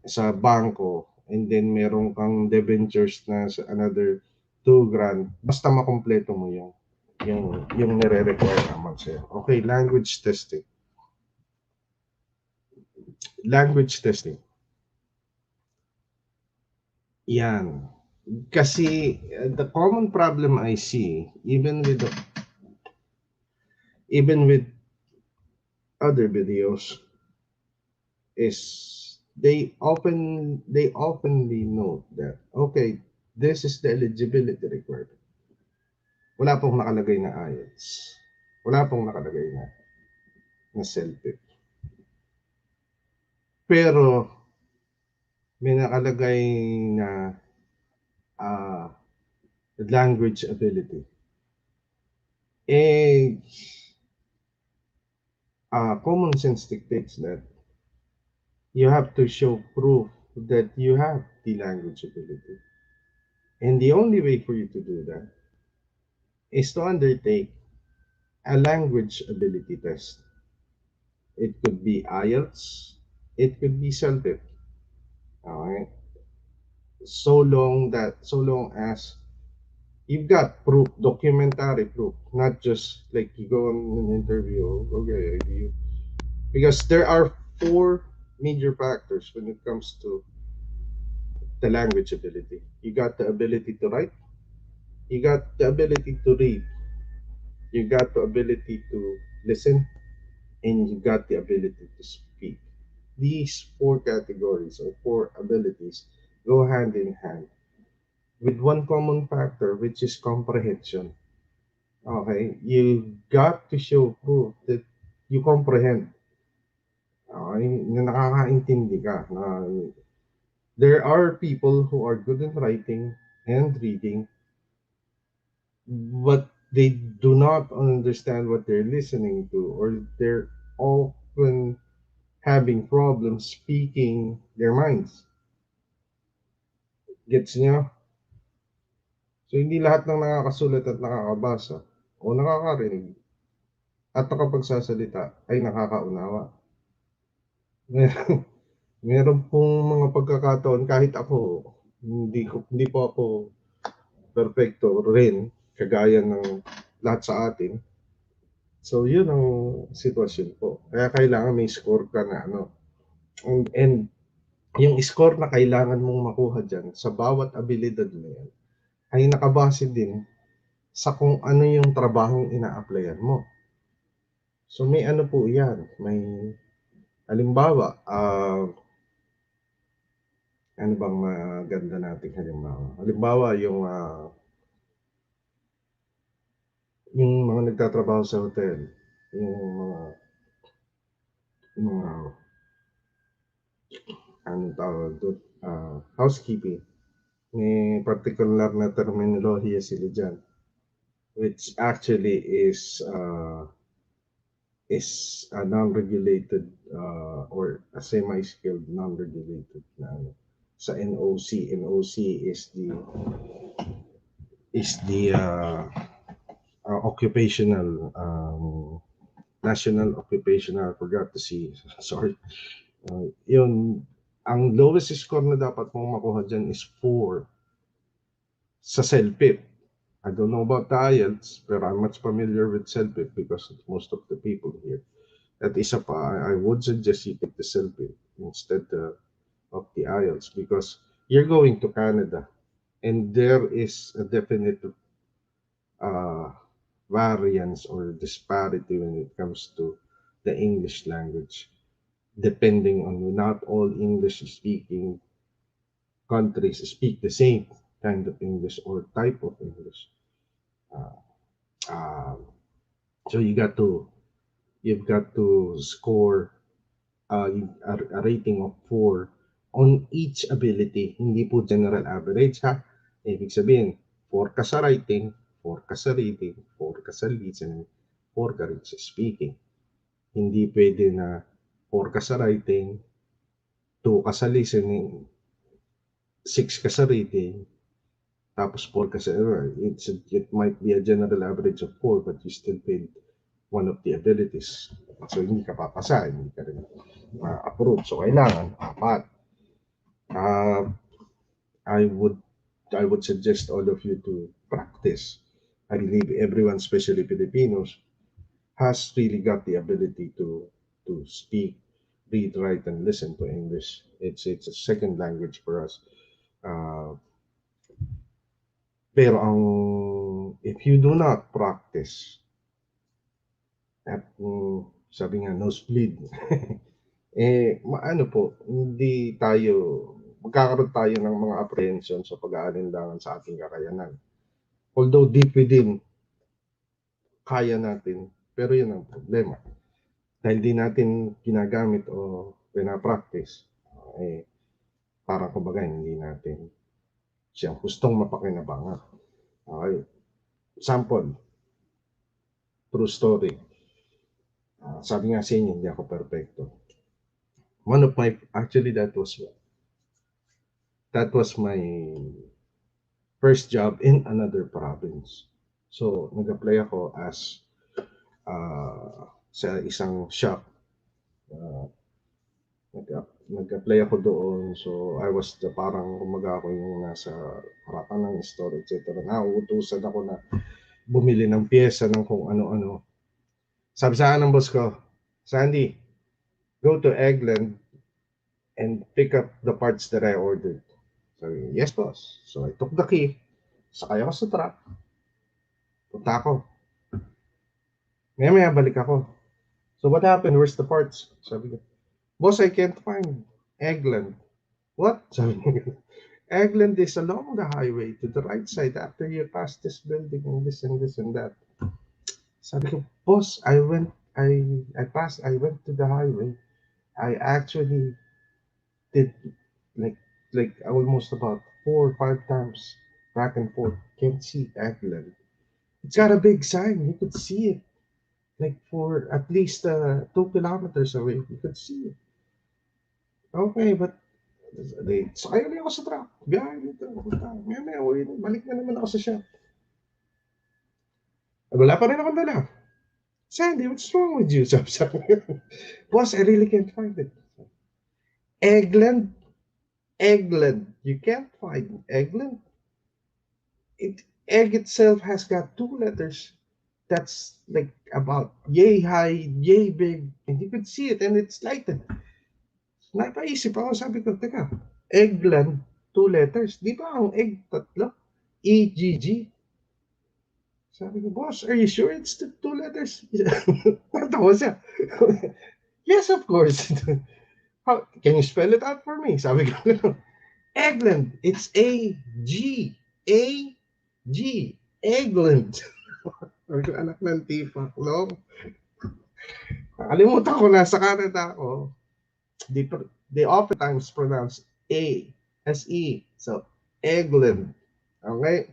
sa banko, and then meron kang debentures na sa another 2 grand. Basta makompleto mo yung nire-require naman sa'yo. Okay, language testing. Language testing. Yan. Kasi the common problem I see, even with other videos, is they oftenly note that okay, this is the eligibility requirement. Wala pong nakalagay na IELTS. Wala pong nakalagay na CELTIP. Pero may nakalagay na uh, language ability. Common sense dictates that you have to show proof that you have the language ability. And the only way for you to do that is to undertake a language ability test. It could be IELTS, it could be CELTIP. Okay? So long as you've got proof, documentary proof, not just like you go on an interview, okay, because there are four major factors when it comes to the language ability. You got the ability to write, you got the ability to read, you got the ability to listen, and you got the ability to speak. These four categories or four abilities go hand in hand with one common factor, which is comprehension. Okay, you got to show proof that you comprehend. Okay, na nakakaintindi ka. There are people who are good in writing and reading, but they do not understand what they're listening to, or they're often having problems speaking their minds. Gets niyo? So, hindi lahat ng nakakasulat at nakakabasa o nakakarinig at nakapagsasalita ay nakakaunawa. Meron meron pong mga pagkakataon kahit ako, hindi po ako perpekto rin kagaya ng lahat sa atin. So yun ang sitwasyon po. Kaya kailangan may score ka na ano. And yung score na kailangan mong makuha diyan sa bawat abilidad na yan ay nakabase din sa kung ano yung trabahong ina-applyan mo. So may ano po yan, may halimbawa, ano bang maganda nating halimbawa? Halimbawa yung mga nagtatrabaho sa hotel, yung mga anong tawag dun, housekeeping. May particular na terminolohiya sila diyan, which actually is a non-regulated or a semi-skilled non-regulated na ano, sa NOC. NOC is the occupational national occupational, I forgot to see, sorry. Yun, ang lowest score na dapat mong makuha dyan is 4 sa CELPIP. I don't know about the IELTS, pero I'm much familiar with CELPIP because most of the people here. At isa pa, I would suggest you take the CELPIP instead of the IELTS because you're going to Canada and there is a definite variance or disparity when it comes to the English language, depending on not all English speaking countries speak the same kind of English or type of English. So you've got to score a rating of 4 on each ability. Hindi po general average ha. Ibig sabihin, 4 ka sa writing, 4 ka sa reading, 4 ka sa listening, 4 ka rin sa speaking. Hindi pwede na 4 ka sa writing, 2 ka sa listening, 6 ka sa reading, tapos 4 ka sa it might be a general average of 4 but you still failed one of the abilities. So hindi ka papasa, hindi ka rin approve. So kailangan 4. I would suggest all of you to practice. I believe everyone, especially Filipinos, has really got the ability to speak, read, write, and listen to English. It's a second language for us. Pero if you do not practice, at sabi nga, nosebleed, maano po, magkakaroon tayo ng mga apprehension sa pag-aalinlangan sa ating kakayanan. Although deep within, kaya natin, pero yun ang problema. Dahil di natin ginagamit o pinapractice, parang kumbaga hindi natin siyang gustong mapakinabangan. Okay. Sample, true story. Sabi nga sa inyo, hindi ako perfecto. Actually that was my first job in another province. So, nag-apply ako as sa isang shop. Nag-apply ako doon. So, I was parang kumaga ako yung nasa harapan ng store, etc. Nauutusan ako na bumili ng pyesa ng kung ano-ano. Sabi sa akin ng boss ko, Sandy, go to Eggland and pick up the parts that I ordered. So, yes, boss. So, I took the key. Sakay ako sa truck. Punta ako. Maya balik ako. So, what happened? Where's the parts? Sabi ko, boss, I can't find Eggland. What? Sabi ko, Eggland is along the highway to the right side after you pass this building and this and this and that. Sabi ko, boss, I went to the highway. I actually did like almost about 4 or 5 times back and forth. Can't see Eggland. It's got a big sign. You could see it. Like for at least 2 kilometers away. You could see it. Okay, but sakay ulit ako sa truck. Biyahe dito. Maya, balik na naman ako sa shop. Wala pa rin akong dala. Sandy, what's wrong with you? Sabi sa akin. Boss, I really can't find it. Eggland? Eggland. You can't find Eggland? Egg itself has got two letters. That's like about yay high, yay big, and you could see it, and it's lighted. Napaisip ako, sabi ko, teka, Eggland, two letters. Di ba ang egg tatlo? E-G-G. Sabi ko, boss, are you sure it's the two letters? Natawa siya. Yes, of course. How, can you spell it out for me? Sabi ko, Eggland. It's A-G. A-G. Eggland. Sabi ko, anak ng tipak, no? Nakalimutan ko, nasa Canada ako. They oftentimes pronounce A as E. So, Eggland. Okay?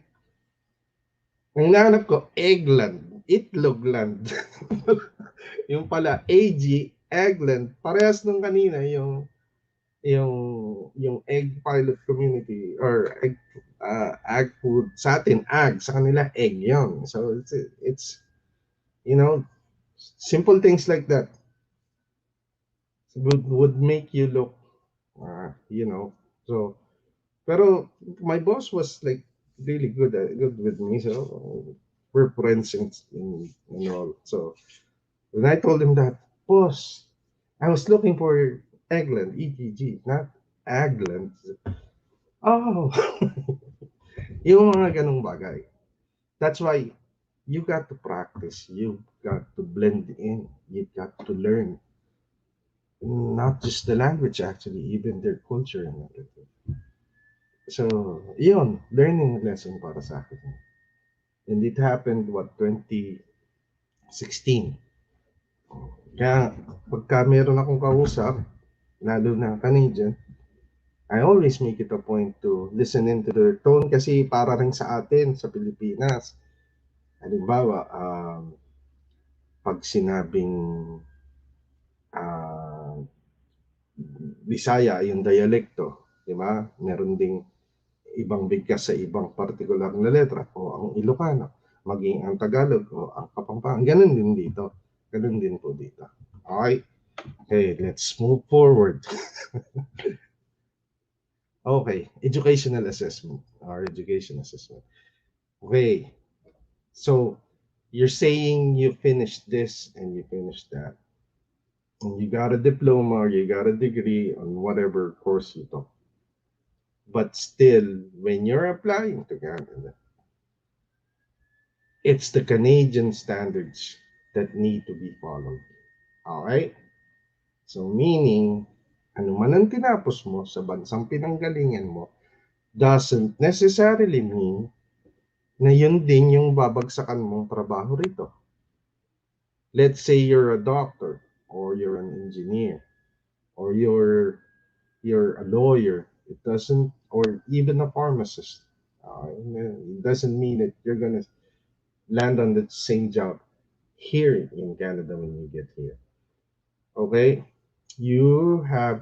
Ang nahanap ko, Eggland. Itlogland. Yung pala, AG, Eggland. Parehas nung kanina, yung egg pilot community or ag food. Sa atin, ag. Sa kanila, egg yun. So, it's you know, simple things like that would make you look, so, pero my boss was like really good with me, so we're friends and all. So when I told him that, boss, I was looking for Eggland, ETG, not Agland. Oh, yung mga ganong bagay. That's why you got to practice, you got to blend in, you got to learn. Not just the language, actually, even their culture and everything. So, yun, learning lesson para sa akin. And it happened, 2016. Kaya, pagka meron akong kausap, lalo na Canadian, I always make it a point to listen into their tone kasi para rin sa atin, sa Pilipinas. Halimbawa, pag sinabing Bisaya, yung dialekto, di ba? Meron ding ibang bigkas sa ibang particular na letra o ang Ilocano, maging ang Tagalog o ang Kapampangan. Ganun din dito. Ganun din po dito. Okay? Okay, let's move forward. Okay, educational assessment or education assessment. Okay, so you're saying you finished this and you finished that. And you got a diploma or you got a degree on whatever course you took. But still, when you're applying to Canada, it's the Canadian standards that need to be followed. Okay? So meaning, ano man ang tinapos mo sa bansang pinanggalingan mo, doesn't necessarily mean na yun din yung babagsakan mong trabaho rito. Let's say you're a doctor, or you're an engineer, or you're a lawyer. It doesn't, or even a pharmacist. It doesn't mean that you're gonna land on the same job here in Canada when you get here. Okay? You have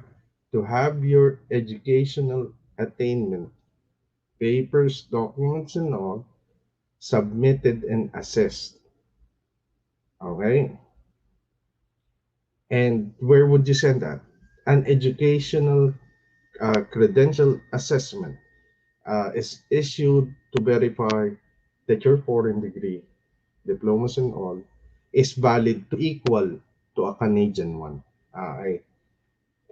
to have your educational attainment, papers, documents, and all submitted and assessed. Okay? And where would you send that? An educational credential assessment is issued to verify that your foreign degree, diplomas and all, is valid to equal to a Canadian one. Okay.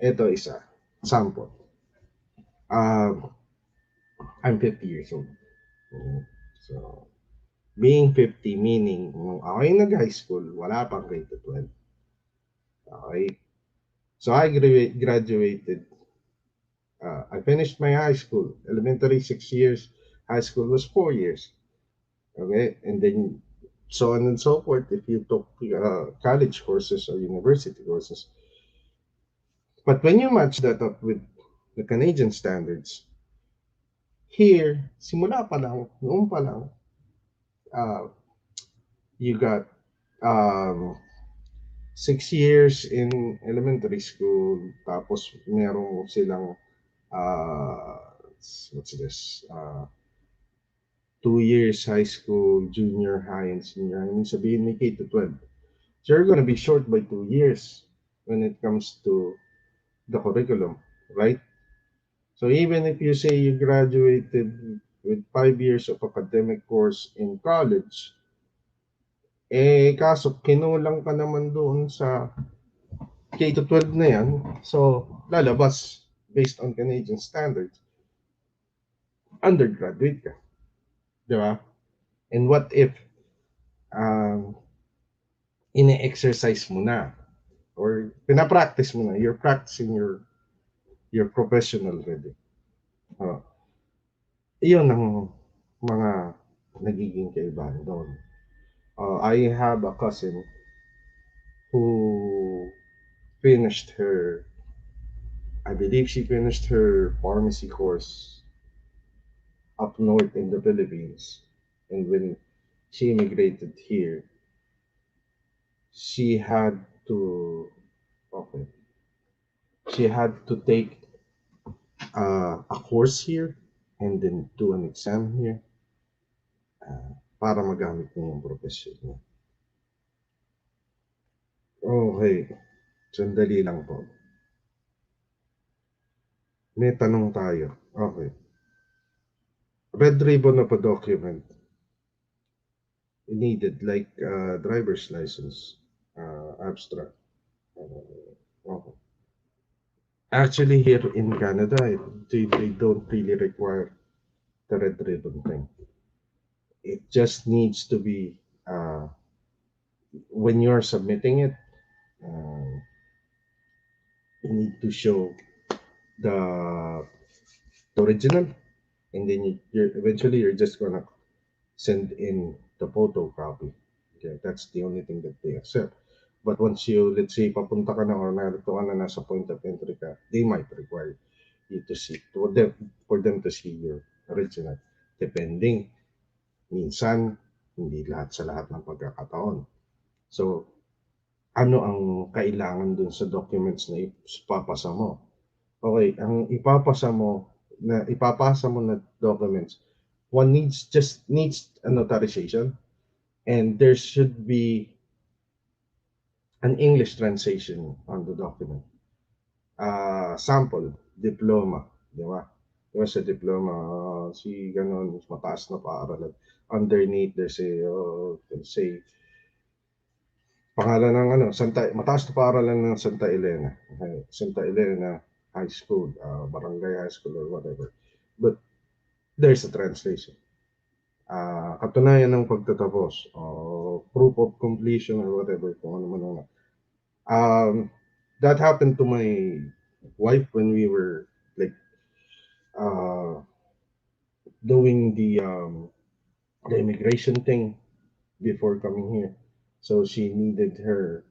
Ito isa. Sample. I'm 50 years old. So, being 50 meaning, nung ako yung nag-high school, wala pang grade to 12. Okay? So, I graduated. I finished my high school. Elementary, 6 years. High school was 4 years. Okay? And then, so on and so forth, if you took college courses or university courses. But when you match that up with the Canadian standards, here, simula pa lang, noon pa lang, you got 6 years in elementary school, tapos meron silang, what's this, 2 years high school, junior high, and senior high. Sabihin may K to 12. So you're gonna be short by 2 years when it comes to the curriculum, right? So even if you say you graduated with 5 years of academic course in college, kaso kinulang ka naman doon sa K to 12 na yan, so lalabas based on Canadian standards, undergraduate ka, di ba? And what if um, ine-exercise mo na or pinapractice mo na, you're practicing your profession already. Iyon ang mga nagiging kaibahan doon. I have a cousin who finished her, I believe she finished her pharmacy course up north in the Philippines. And when she immigrated here, she had to, okay, she had to take a course here and then do an exam here para magamit niya yung profession niya. Okay, sandali lang po. May tanong tayo. Okay. Red ribbon of a document needed, like driver's license, abstract. Okay. Actually, here in Canada, they don't really require the red ribbon thing. It just needs to be, when you're submitting it, you need to show the original, and then eventually you're just gonna send in the photocopy. Okay, that's the only thing that they accept. But once you, let's say, papunta ka na or narito ka na nasa point of entry ka, they might require you to see, for them to see your original. Depending, minsan, hindi lahat sa lahat ng pagkakataon. So, ano ang kailangan dun sa documents na ipapasa mo? Okay, ang ipapasa mo na documents, one needs a notarization, and there should be an English translation on the document. Sample, diploma, di ba? Di ba sa diploma, si ganon, mataas na paaralan. Underneath, there's say, pangalan ng mataas na paaralan ng Santa Elena. Okay? Santa Elena High School, Barangay High School or whatever. But there's a translation. Katunayan ng pagtatapos, proof of completion or whatever, kung ano man. That happened to my wife when we were like doing the immigration thing before coming here. So she needed her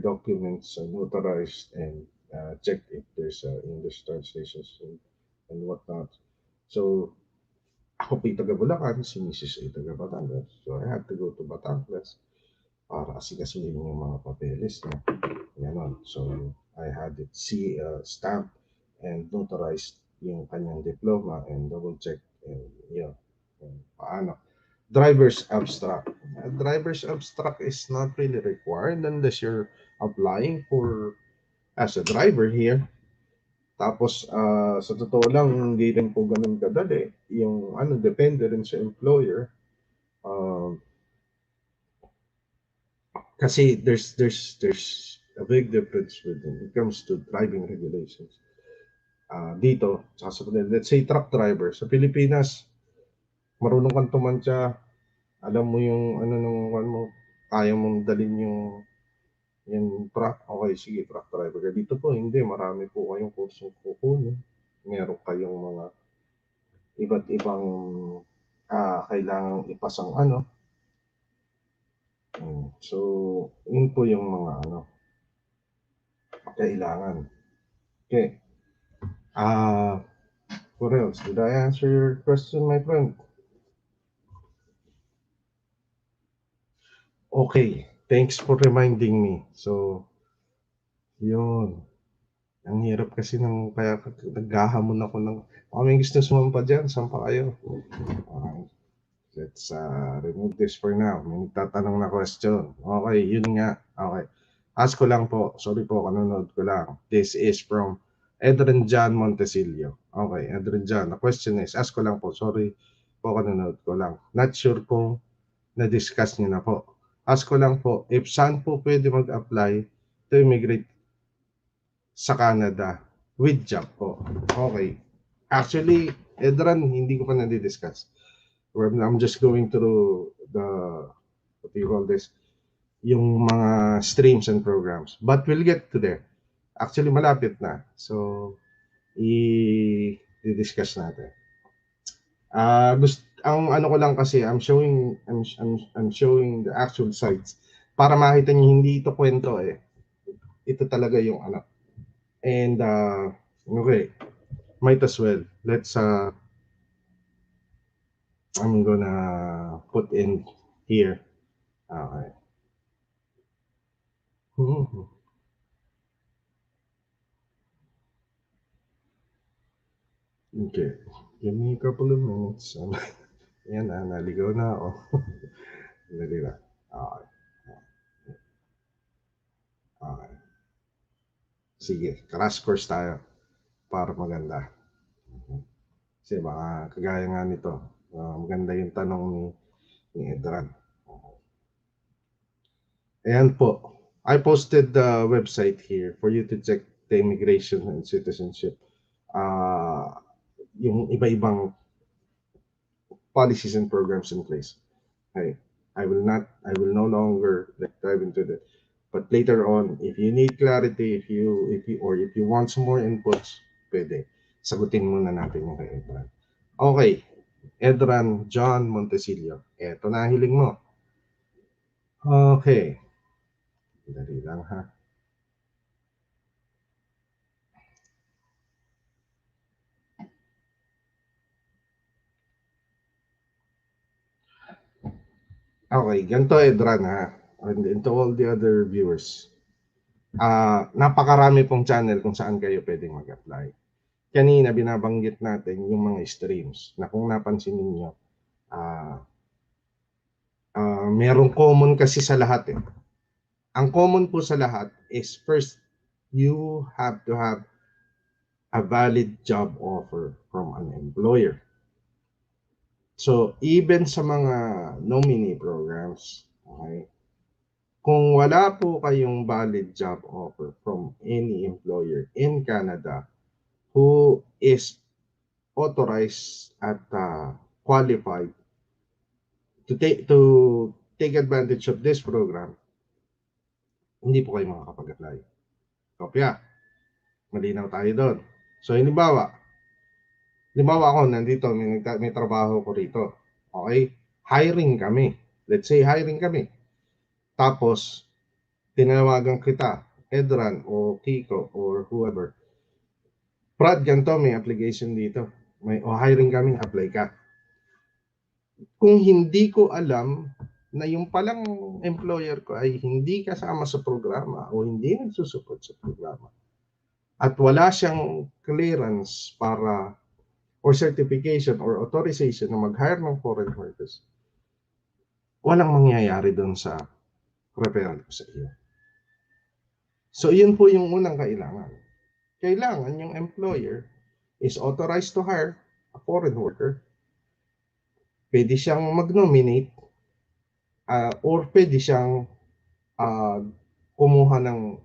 documents notarized and checked if there's English translations and whatnot. So ako po'y taga Bulacan, si Mrs. ay taga Batangas. So I had to go to Batangas para asikasuhin yung mga papeles niya. Ganon. So I had it stamped and notarized yung kanyang diploma and double check and paano. Driver's abstract. Driver's abstract is not really required unless you're applying for as a driver here. Tapos sa totoo lang, hindi rin po ganun kadali. Yung depende rin sa employer. Kasi there's a big difference when it comes to driving regulations. Dito, let's say truck driver sa Pilipinas, marunong kang tumantya, alam mo yung mo, kaya mong dalhin yung truck, okay, sige, truck driver ka. Dito po, hindi, marami po kayong kursong kukunin. Meron kayong mga iba't ibang kailangang ipasang So, yun po yung mga kailangan. Okay. What else? Did I answer your question, my friend? Okay. Thanks for reminding me. So, yun. Ang hirap kasi kaya naghahamon ako may gusto sumampa dyan, sampa kayo. Let's remove this for now. May nagtatanong na question. Okay, yun nga. Okay. Ask ko lang po. Sorry po, kanonood ko lang. This is from Edren John Montesilio. Okay, Edren John. The question is, ask ko lang po. Sorry po, kanonood ko lang. Not sure kung na-discuss niyo na po. Ask ko lang po, if saan po pwede mag-apply to immigrate sa Canada with job po. Okay. Actually, Edran, hindi ko pa na-discuss. I'm just going through the, what do you call this, yung mga streams and programs. But we'll get to there. Actually, malapit na. So, i-discuss natin. Ang ano ko lang kasi, I'm showing the actual sites para makita niyo hindi ito kwento eh. Ito talaga yung ano. And, okay, might as well. Let's, I'm gonna put in here. Okay. Okay. Give me a couple of minutes. Ayan na, naligaw na ako. Dali na. Okay. Okay. Sige, crash course tayo para maganda. Kasi baka kagaya nga nito, maganda yung tanong ni Edran. Ayan po. I posted the website here for you to check the immigration and citizenship. Yung iba-ibang policies and programs in place. Okay. I will no longer dive into that. But later on, if you need clarity, if you want some more inputs, pwede. Sagutin muna natin yung kay Edran. Okay. Edran John Montesilio. Eto na hiling mo. Okay. Dali lang ha. Okay, ganito Edran ha. And to all the other viewers. Napakarami pong channel kung saan kayo pwedeng mag-apply. Kanina binabanggit natin yung mga streams na kung napansin niyo, merong common kasi sa lahat eh. Ang common po sa lahat is first, you have to have a valid job offer from an employer. So, even sa mga nominee programs, okay, kung wala po kayong valid job offer from any employer in Canada who is authorized at qualified to take advantage of this program, hindi po kayo makakapag-apply. Kopya. Malinaw tayo doon. So, halimbawa ako nandito, may trabaho ko rito. Okay? Hiring kami. Let's say hiring kami. Tapos, tinawagan kita, Edran o Kiko or whoever. Brad, ganito, may application dito. Hiring kami, apply ka. Kung hindi ko alam na yung palang employer ko ay hindi kasama sa programa o hindi nagsusupport sa programa at wala siyang clearance para or certification or authorization na mag-hire ng foreign workers, walang mangyayari doon sa referral ko sa iyo. So, yun po yung unang kailangan. Kailangan yung employer is authorized to hire a foreign worker. Pwede siyang mag-nominate or pwede siyang kumuha ng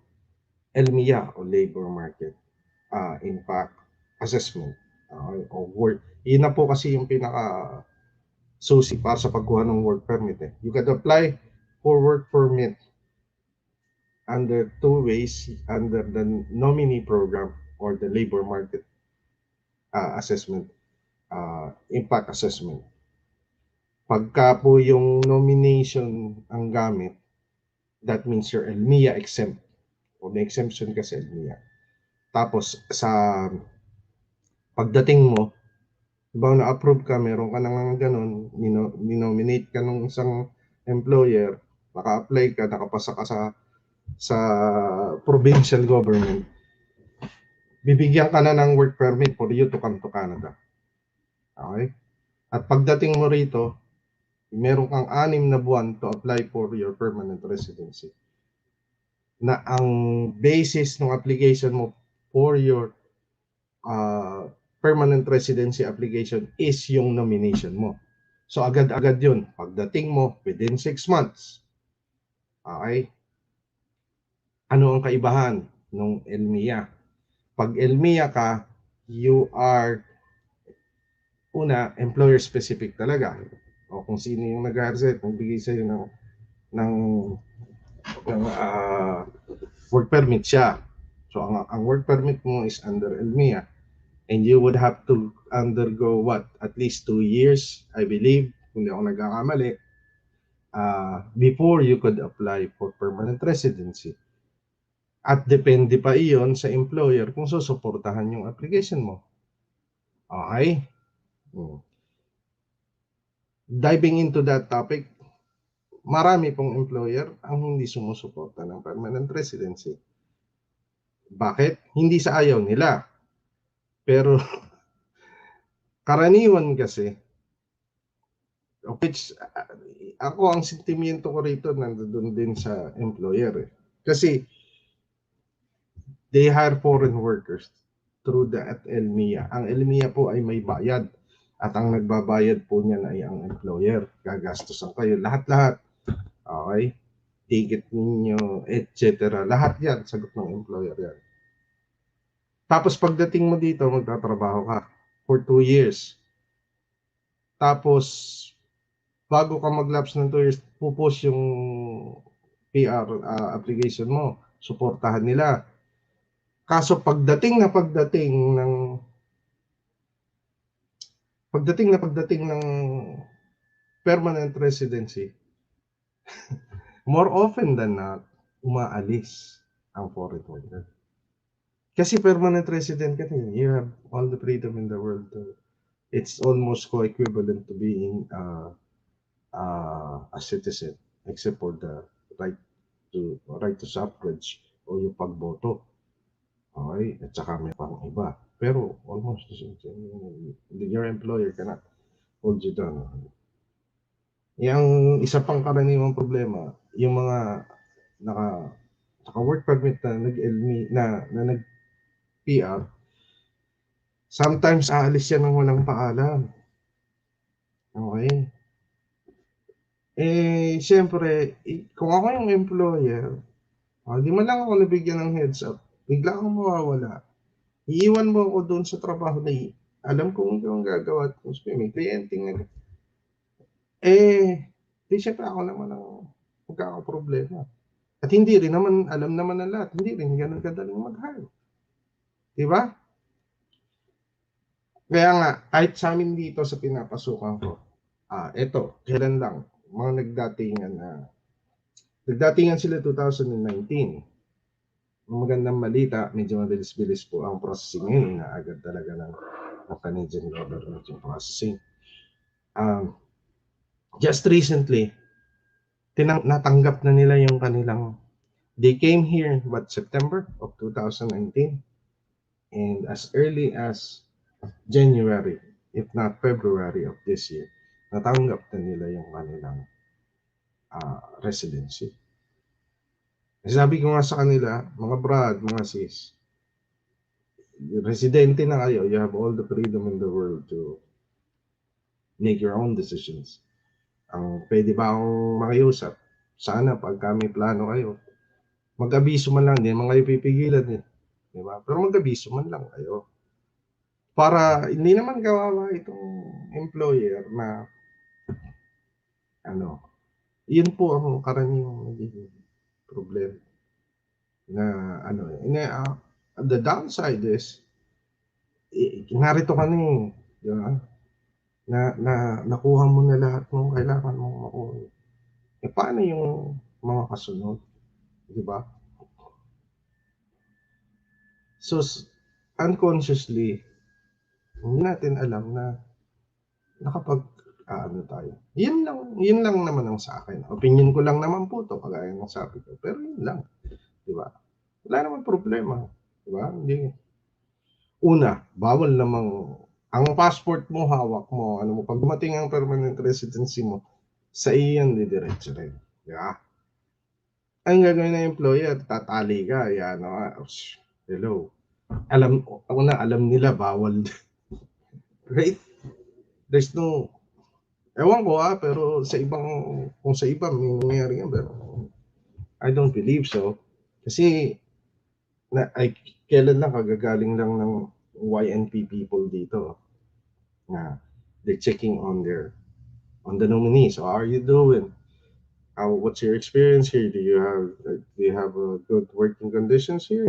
LMIA o Labor Market Impact Assessment o work. Yun na po kasi yung pinaka susi para sa pagkuha ng work permit. You can apply for work permit under two ways, under the nominee program or the labor market assessment, impact assessment. Pagka po yung nomination ang gamit, that means you're LMIA exempt o may exemption ka sa LMIA. Tapos sa pagdating mo, diba na-approve ka, meron ka nang ganun, ninominate ka ng isang employer, naka-apply ka, nakapasa ka sa provincial government, bibigyan ka na ng work permit for you to come to Canada. Okay? At pagdating mo rito, meron kang 6 na buwan to apply for your permanent residency. Na ang basis ng application mo for your permanent residency application is yung nomination mo. So agad-agad yun. Pagdating mo, within 6 months. Okay? Ano ang kaibahan ng ELMIA? Pag ELMIA ka, you are employer specific talaga. O kung sino yung nag-hire, nagbigay sa'yo ng work permit siya. So ang work permit mo is under ELMIA. And you would have to undergo at least 2 years, I believe, kung di ako nagkakamali, before you could apply for permanent residency. At depende pa iyon sa employer kung susuportahan yung application mo. Okay? Diving into that topic, marami pong employer ang hindi sumusuporta ng permanent residency. Bakit? Hindi sa ayaw nila. Pero karaniwan kasi, which ako ang sentimiento ko rito nandoon din sa employer. Kasi they hire foreign workers through the ELMIA. Ang ELMIA po ay may bayad. At ang nagbabayad po niyan ay ang employer. Gagastusan kayo. Lahat-lahat. Okay? Ticket ninyo, etc. Lahat yan. Sagot ng employer yan. Tapos pagdating mo dito, magtatrabaho ka for 2 years. Tapos, bago ka mag-lapse ng 2 years, pupush yung PR application mo. Suportahan nila. Kaso pagdating ng permanent residency, more often than not, umaalis ang foreign worker. Kasi permanent resident ka din, you have all the freedom in the world. It's almost co-equivalent to being a citizen, except for the right to suffrage o yung pagboto. Okay? At saka may pang iba. Pero almost the same. Your employer cannot hold you down. Yung isa pang karaniwang problema, yung mga naka-work permit na nag-LMI na nag-PR, sometimes aalis yan ng walang paalam. Okay? Siyempre, kung ako yung employer, di man lang ako nabigyan ng heads up, bigla akong mawawala. Iiwan mo ako doon sa trabaho na alam kong hindi ang gagawa at kung may klienting di siyempre ako naman ang magkakaproblema. At hindi rin naman, alam naman ng lahat, hindi rin ganun kadaling mag-hire. Diba? Kaya nga, kahit sa amin dito sa pinapasukan ko, eto, kailan lang, mga nagdatingan sila 2019. Ang magandang balita, medyo mabilis-bilis po ang processing ngayon, na agad talaga ng Canadian government yung processing. Just recently, natanggap na nila yung kanilang, they came here, September of 2019, and as early as January, if not February of this year, natanggap na nila yung kanilang residency. Sabi ko nga sa kanila, mga brad, mga sis, residente na kayo, you have all the freedom in the world to make your own decisions. Ang pwede ba akong makiusap? Sana pag kami plano kayo, mag-abiso man lang, hindi naman kayo pipigilan eh. Diba? Pero mag-abiso man lang kayo. Para hindi naman kawawa itong employer na yun po ang karaniwang nagiging problem. The downside is, narito ka na eh. Diba? Nakuha mo na lahat ng kailangan mong makuha. Paano yung mga kasunod? Diba? So, unconsciously, hindi natin alam na tayo. Yun lang naman ang sa akin. Opinion ko lang naman po to, kagaya ng sabi ko. Pero yun lang. Diba? Wala naman problema. Diba? Hindi. Una, bawal namang, ang passport mo, hawak mo, pag dumating ang permanent residency mo, sa iyo yan didiretso rin, di ba? Ang gagawin ng employer, tatali ka, yan, hello. Alam nila bawal, right? There's no, ewan ko pero sa ibang, kung sa iba may nangyayari yan, pero I don't believe so. Kasi, kailan lang, kagagaling lang ng YNP people dito, na they're checking on the nominees. How are you doing? What's your experience here? Do you have good working conditions here?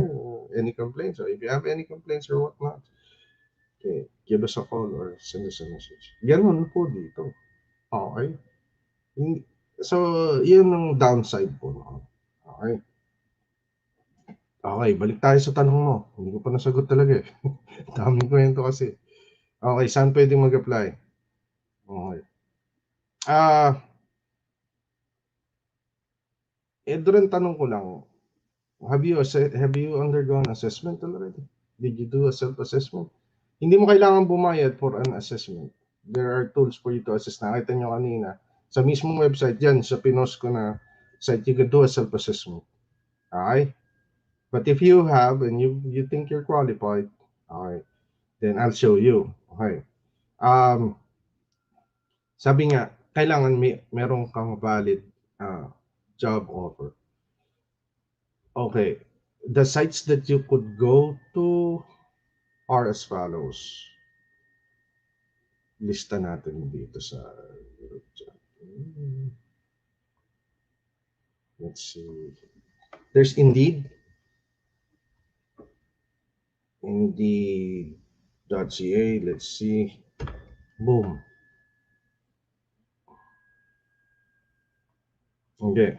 Any complaints? Or if you have any complaints or whatnot, okay, give us a call or send us a message. Ganun po dito. Okay? So, yun ang downside po. No? Okay? Okay, balik tayo sa tanong mo. Hindi ko pa nasagot talaga eh. Daming kwento kasi. Okay, saan pwedeng mag-apply? Okay. Doon tanong ko lang, have you undergone assessment already? Did you do a self-assessment? Hindi mo kailangan bumayad for an assessment. There are tools for you to assess. Nakita nyo kanina, sa mismong website yan, sa pinost ko na site, you can do a self-assessment. Okay? But if you have and you think you're qualified, okay, then I'll show you. Okay. Sabi nga, kailangan meron kang valid job offer. Okay. The sites that you could go to are as follows. Lista natin dito sa let's see. There's Indeed.ca. Let's see. Boom. Okay.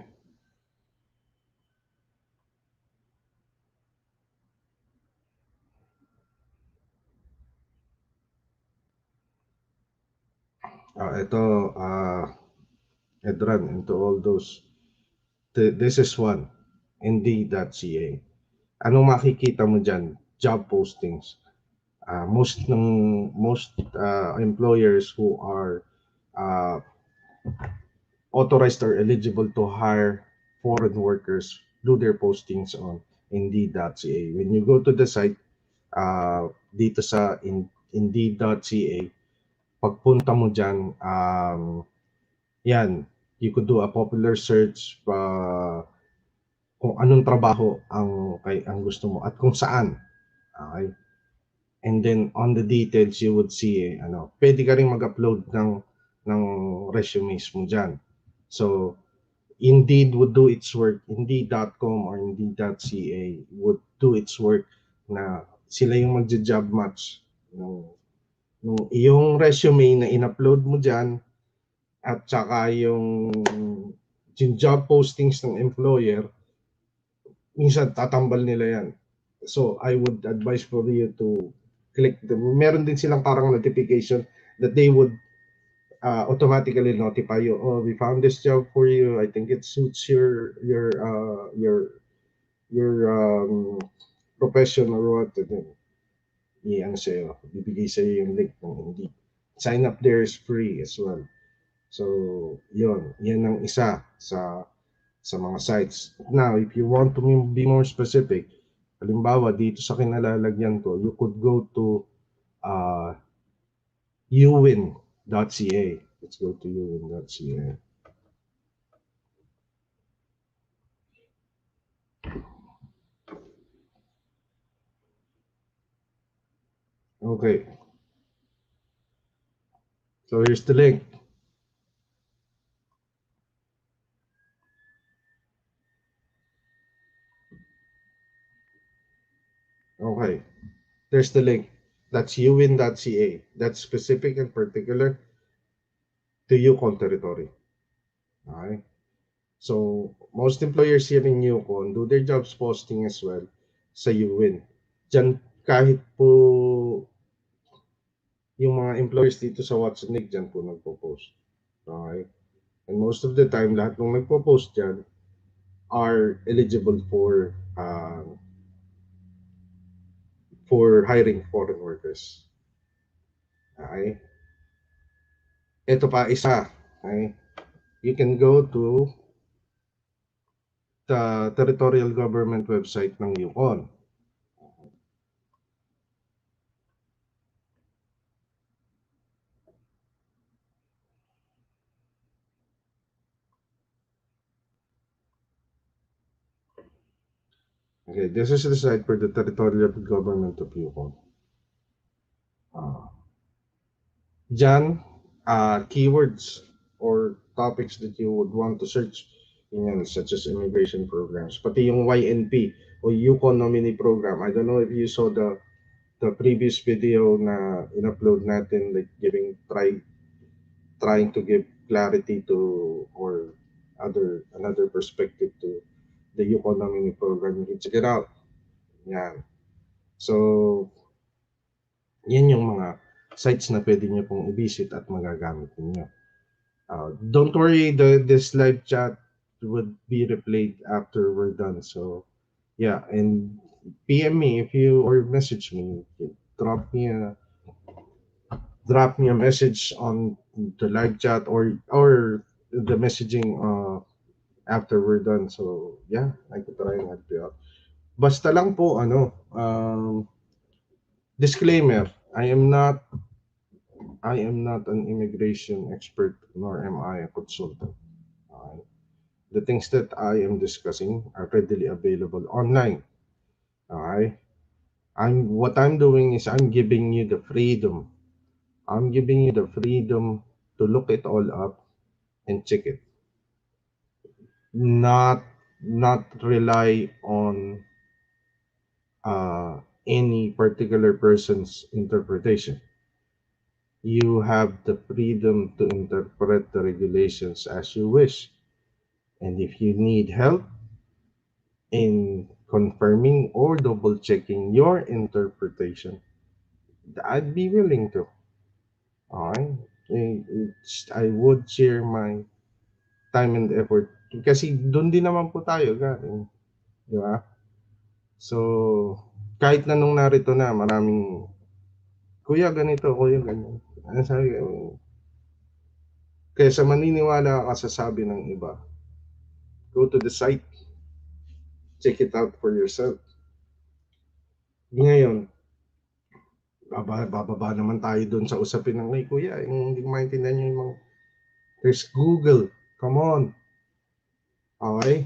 Ito, Edran, into all those. This is one. Indeed.ca. Anong makikita mo dyan? Job postings. Most employers who are authorized or eligible to hire foreign workers do their postings on Indeed.ca. When you go to the site, dito sa Indeed.ca, pagpunta mo dyan, yan, you could do a popular search kung anong trabaho ang gusto mo at kung saan. Okay? And then on the details, you would see, pwede ka rin mag-upload ng resumes mo dyan. So, Indeed would do its work, Indeed.com or Indeed.ca would do its work na sila yung magja-job match ng iyong resume na in-upload mo dyan at saka yung job postings ng employer, minsan tatambal nila yan. So, I would advise for you to click meron din silang parang notification that they would automatically notify you, we found this job for you, I think it suits your profession or what, bibigay sa'yo yung link ng Indeed. Sign up there is free as well. So, yan ang isa sa mga sites. Now, if you want to be more specific, halimbawa dito sa kinalalagyan ko, you could go to uwin.ca. Let's go to uwin.ca. Okay. So here's the link. Okay. There's the link. That's uwin.ca. That's specific and particular to Yukon territory. Okay. So most employers here in Yukon do their jobs posting as well sa uwin. Diyan kahit po yung mga employers dito sa Watsonig, diyan po nagpo-post. Okay? And most of the time, lahat ng nagpo-post diyan are eligible for hiring foreign workers. Okay? Ito pa isa. Okay? you can go to the territorial government website ng Yukon. Okay, this is the site for the territorial government of Yukon. Diyan, keywords or topics that you would want to search, yan, such as immigration programs, pati yung YNP o Yukon Nominee Program. I don't know if you saw the previous video na in-upload natin, like trying to give clarity to or another perspective to the Yukon Nominee Program. You can check it out. Yan. So, yan yung mga sites na pwede nyo pong i-visit at magagamit ninyo. Don't worry, this live chat would be replayed after we're done. So, yeah, and PM me if you or message me. Drop me a message on the live chat or the messaging after we're done. So, yeah, I could try and help you out. Basta lang po disclaimer, I am not an immigration expert, nor am I a consultant. Okay? The things that I am discussing are readily available online. Okay? What I'm doing is I'm giving you the freedom. I'm giving you the freedom to look it all up and check it. Not rely on any particular person's interpretation. You have the freedom to interpret the regulations as you wish. And if you need help in confirming or double checking your interpretation, I'd be willing to. Okay? I would share my time and effort. Kasi doon din naman po tayo galing. Di ba? So, kahit na nung narito na, maraming, kuya ganito, kuya ganyan. Ano sabi ko, kaysa maniniwala ka sa sabi ng iba, go to the site, check it out for yourself. Ngayon, bababa naman tayo doon sa usapin ng, ay kuya, yung hindi ko maintindihan nyo yung mga, there's Google, come on. Okay?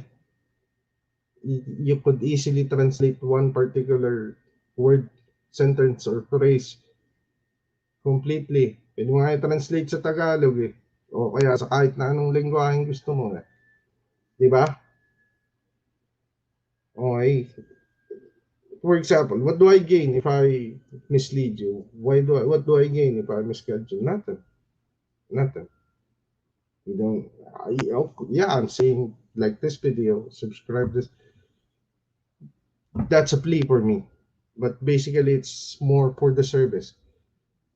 You could easily translate one particular word, sentence, or phrase completely. Pwede mo nga i-translate sa Tagalog eh. O kaya sa kahit na anong lengguaheng gusto mo eh. Di ba? Okay. For example, what do I gain if I mislead you? What do I gain if I misguide you? Nothing. Nothing. You don't, yeah, I'm saying like this video, subscribe this. That's a plea for me. But basically, it's more for the service.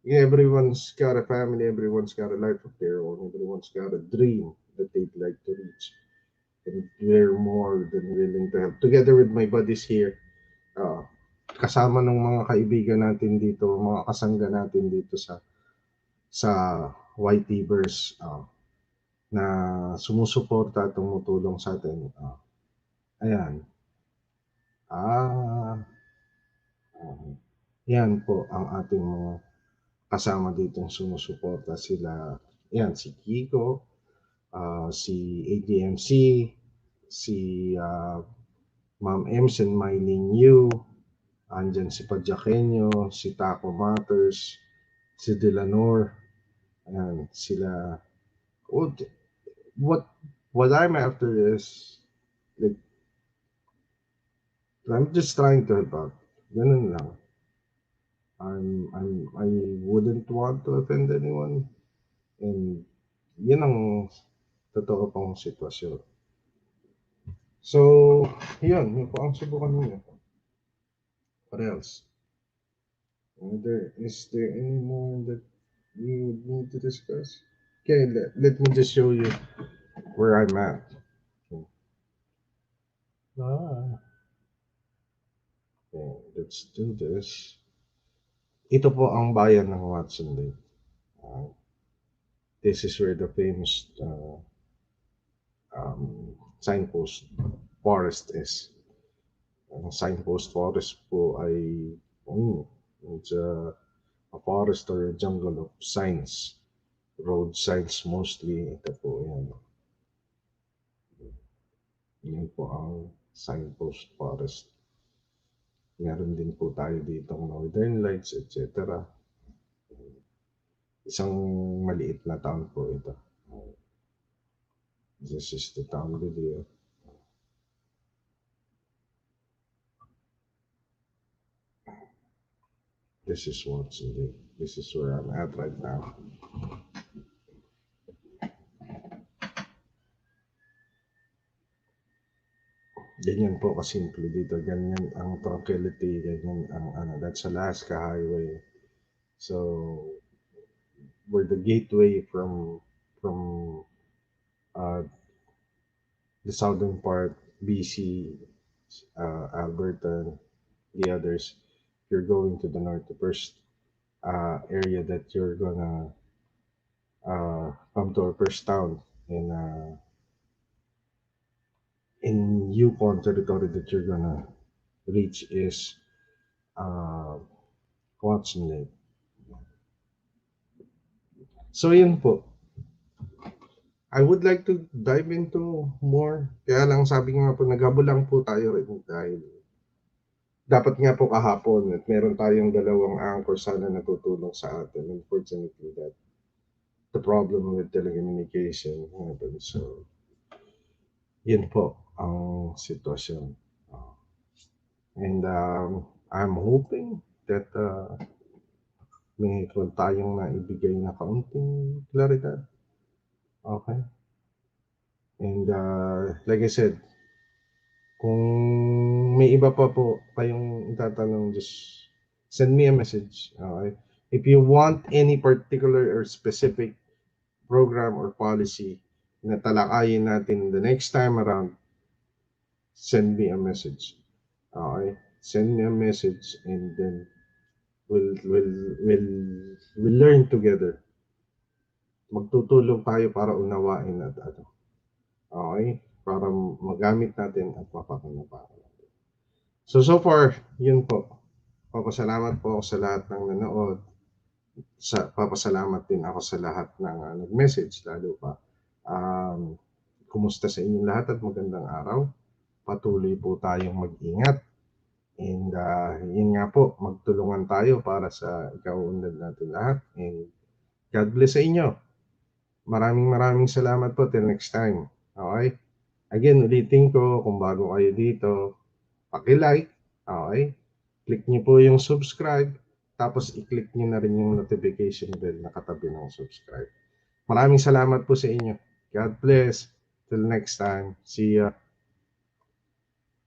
Everyone's got a family, everyone's got a life of their own, everyone's got a dream that they'd like to reach. And we're more than willing to help. Together with my buddies here, kasama ng mga kaibigan natin dito, mga kasangga natin dito sa YTverse, na sumusuporta at tumutulong sa atin. Ayan. Yan po ang ating mga kasama ditong sumusuporta. Sila, yan, si Kiko, si ADMC, si Ma'am Ems and Mylene Yu, andyan si Padjakenyo, si Taco Matters, si Delanor, ayan, sila. What I'm after is, like, I'm just trying to help out. Ganun lang. I wouldn't want to offend anyone. And yun ang totoo pang sitwasyon. So, yun po ang subukan niyo. What else? Is there any more that we would need to discuss? Okay, let me just show you where I'm at. Okay, let's do this. Ito po ang bayan ng Watson Lake. This is where the famous signpost forest is. Ang signpost forest po ay it's a forest or a jungle of signs, road signs mostly. Ito po yan. Yan po ang signpost forest. Meron din po tayo dito northern lights, etc. Isang maliit na town po ito. This is the town video. This is what's in the, this is where I'm at right now. Ganyan po kasimple dito. Ganyan ang tranquility. Ganyan ang that's Alaska Highway. So, we're the gateway from the southern part, BC, Alberta, the others. If you're going to the north, the first area that you're gonna come to our first town in Yukon territory that you're gonna reach is Watson Lake. So yun po. I would like to dive into more. Kaya lang sabi nga po, naghabol lang po tayo rin dahil dapat nga po kahapon at meron tayong dalawang anchor sana natutulong sa atin. Unfortunately, that the problem with telecommunication happened. So, yun po ang sitwasyon. And I'm hoping that may tayong naibigay na kaunting klaridad. Okay. And like I said, kung may iba pa po kayong itatanong, just send me a message. Okay? If you want any particular or specific program or policy na talakayin natin the next time around, send me a message. Okay? Send me a message and then we'll learn together. Magtutulong tayo para unawain at okay? Para magamit natin at mapakinabangan natin. So far, yun po. Papasalamat po ako sa lahat ng nanood. Papasalamat din ako sa lahat ng nag-message, lalo pa. Kumusta sa inyong lahat at magandang araw. Patuloy po tayong mag-ingat. And yun nga po, magtulungan tayo para sa ikaunlad natin lahat. And God bless sa inyo. Maraming salamat po. Till next time. Okay? Again, ulitin ko, kung bago kayo dito, paki-like. Okay? Click nyo po yung subscribe. Tapos i-click nyo na rin yung notification bell na katabi ng subscribe. Maraming salamat po sa inyo. God bless. Till next time. See ya.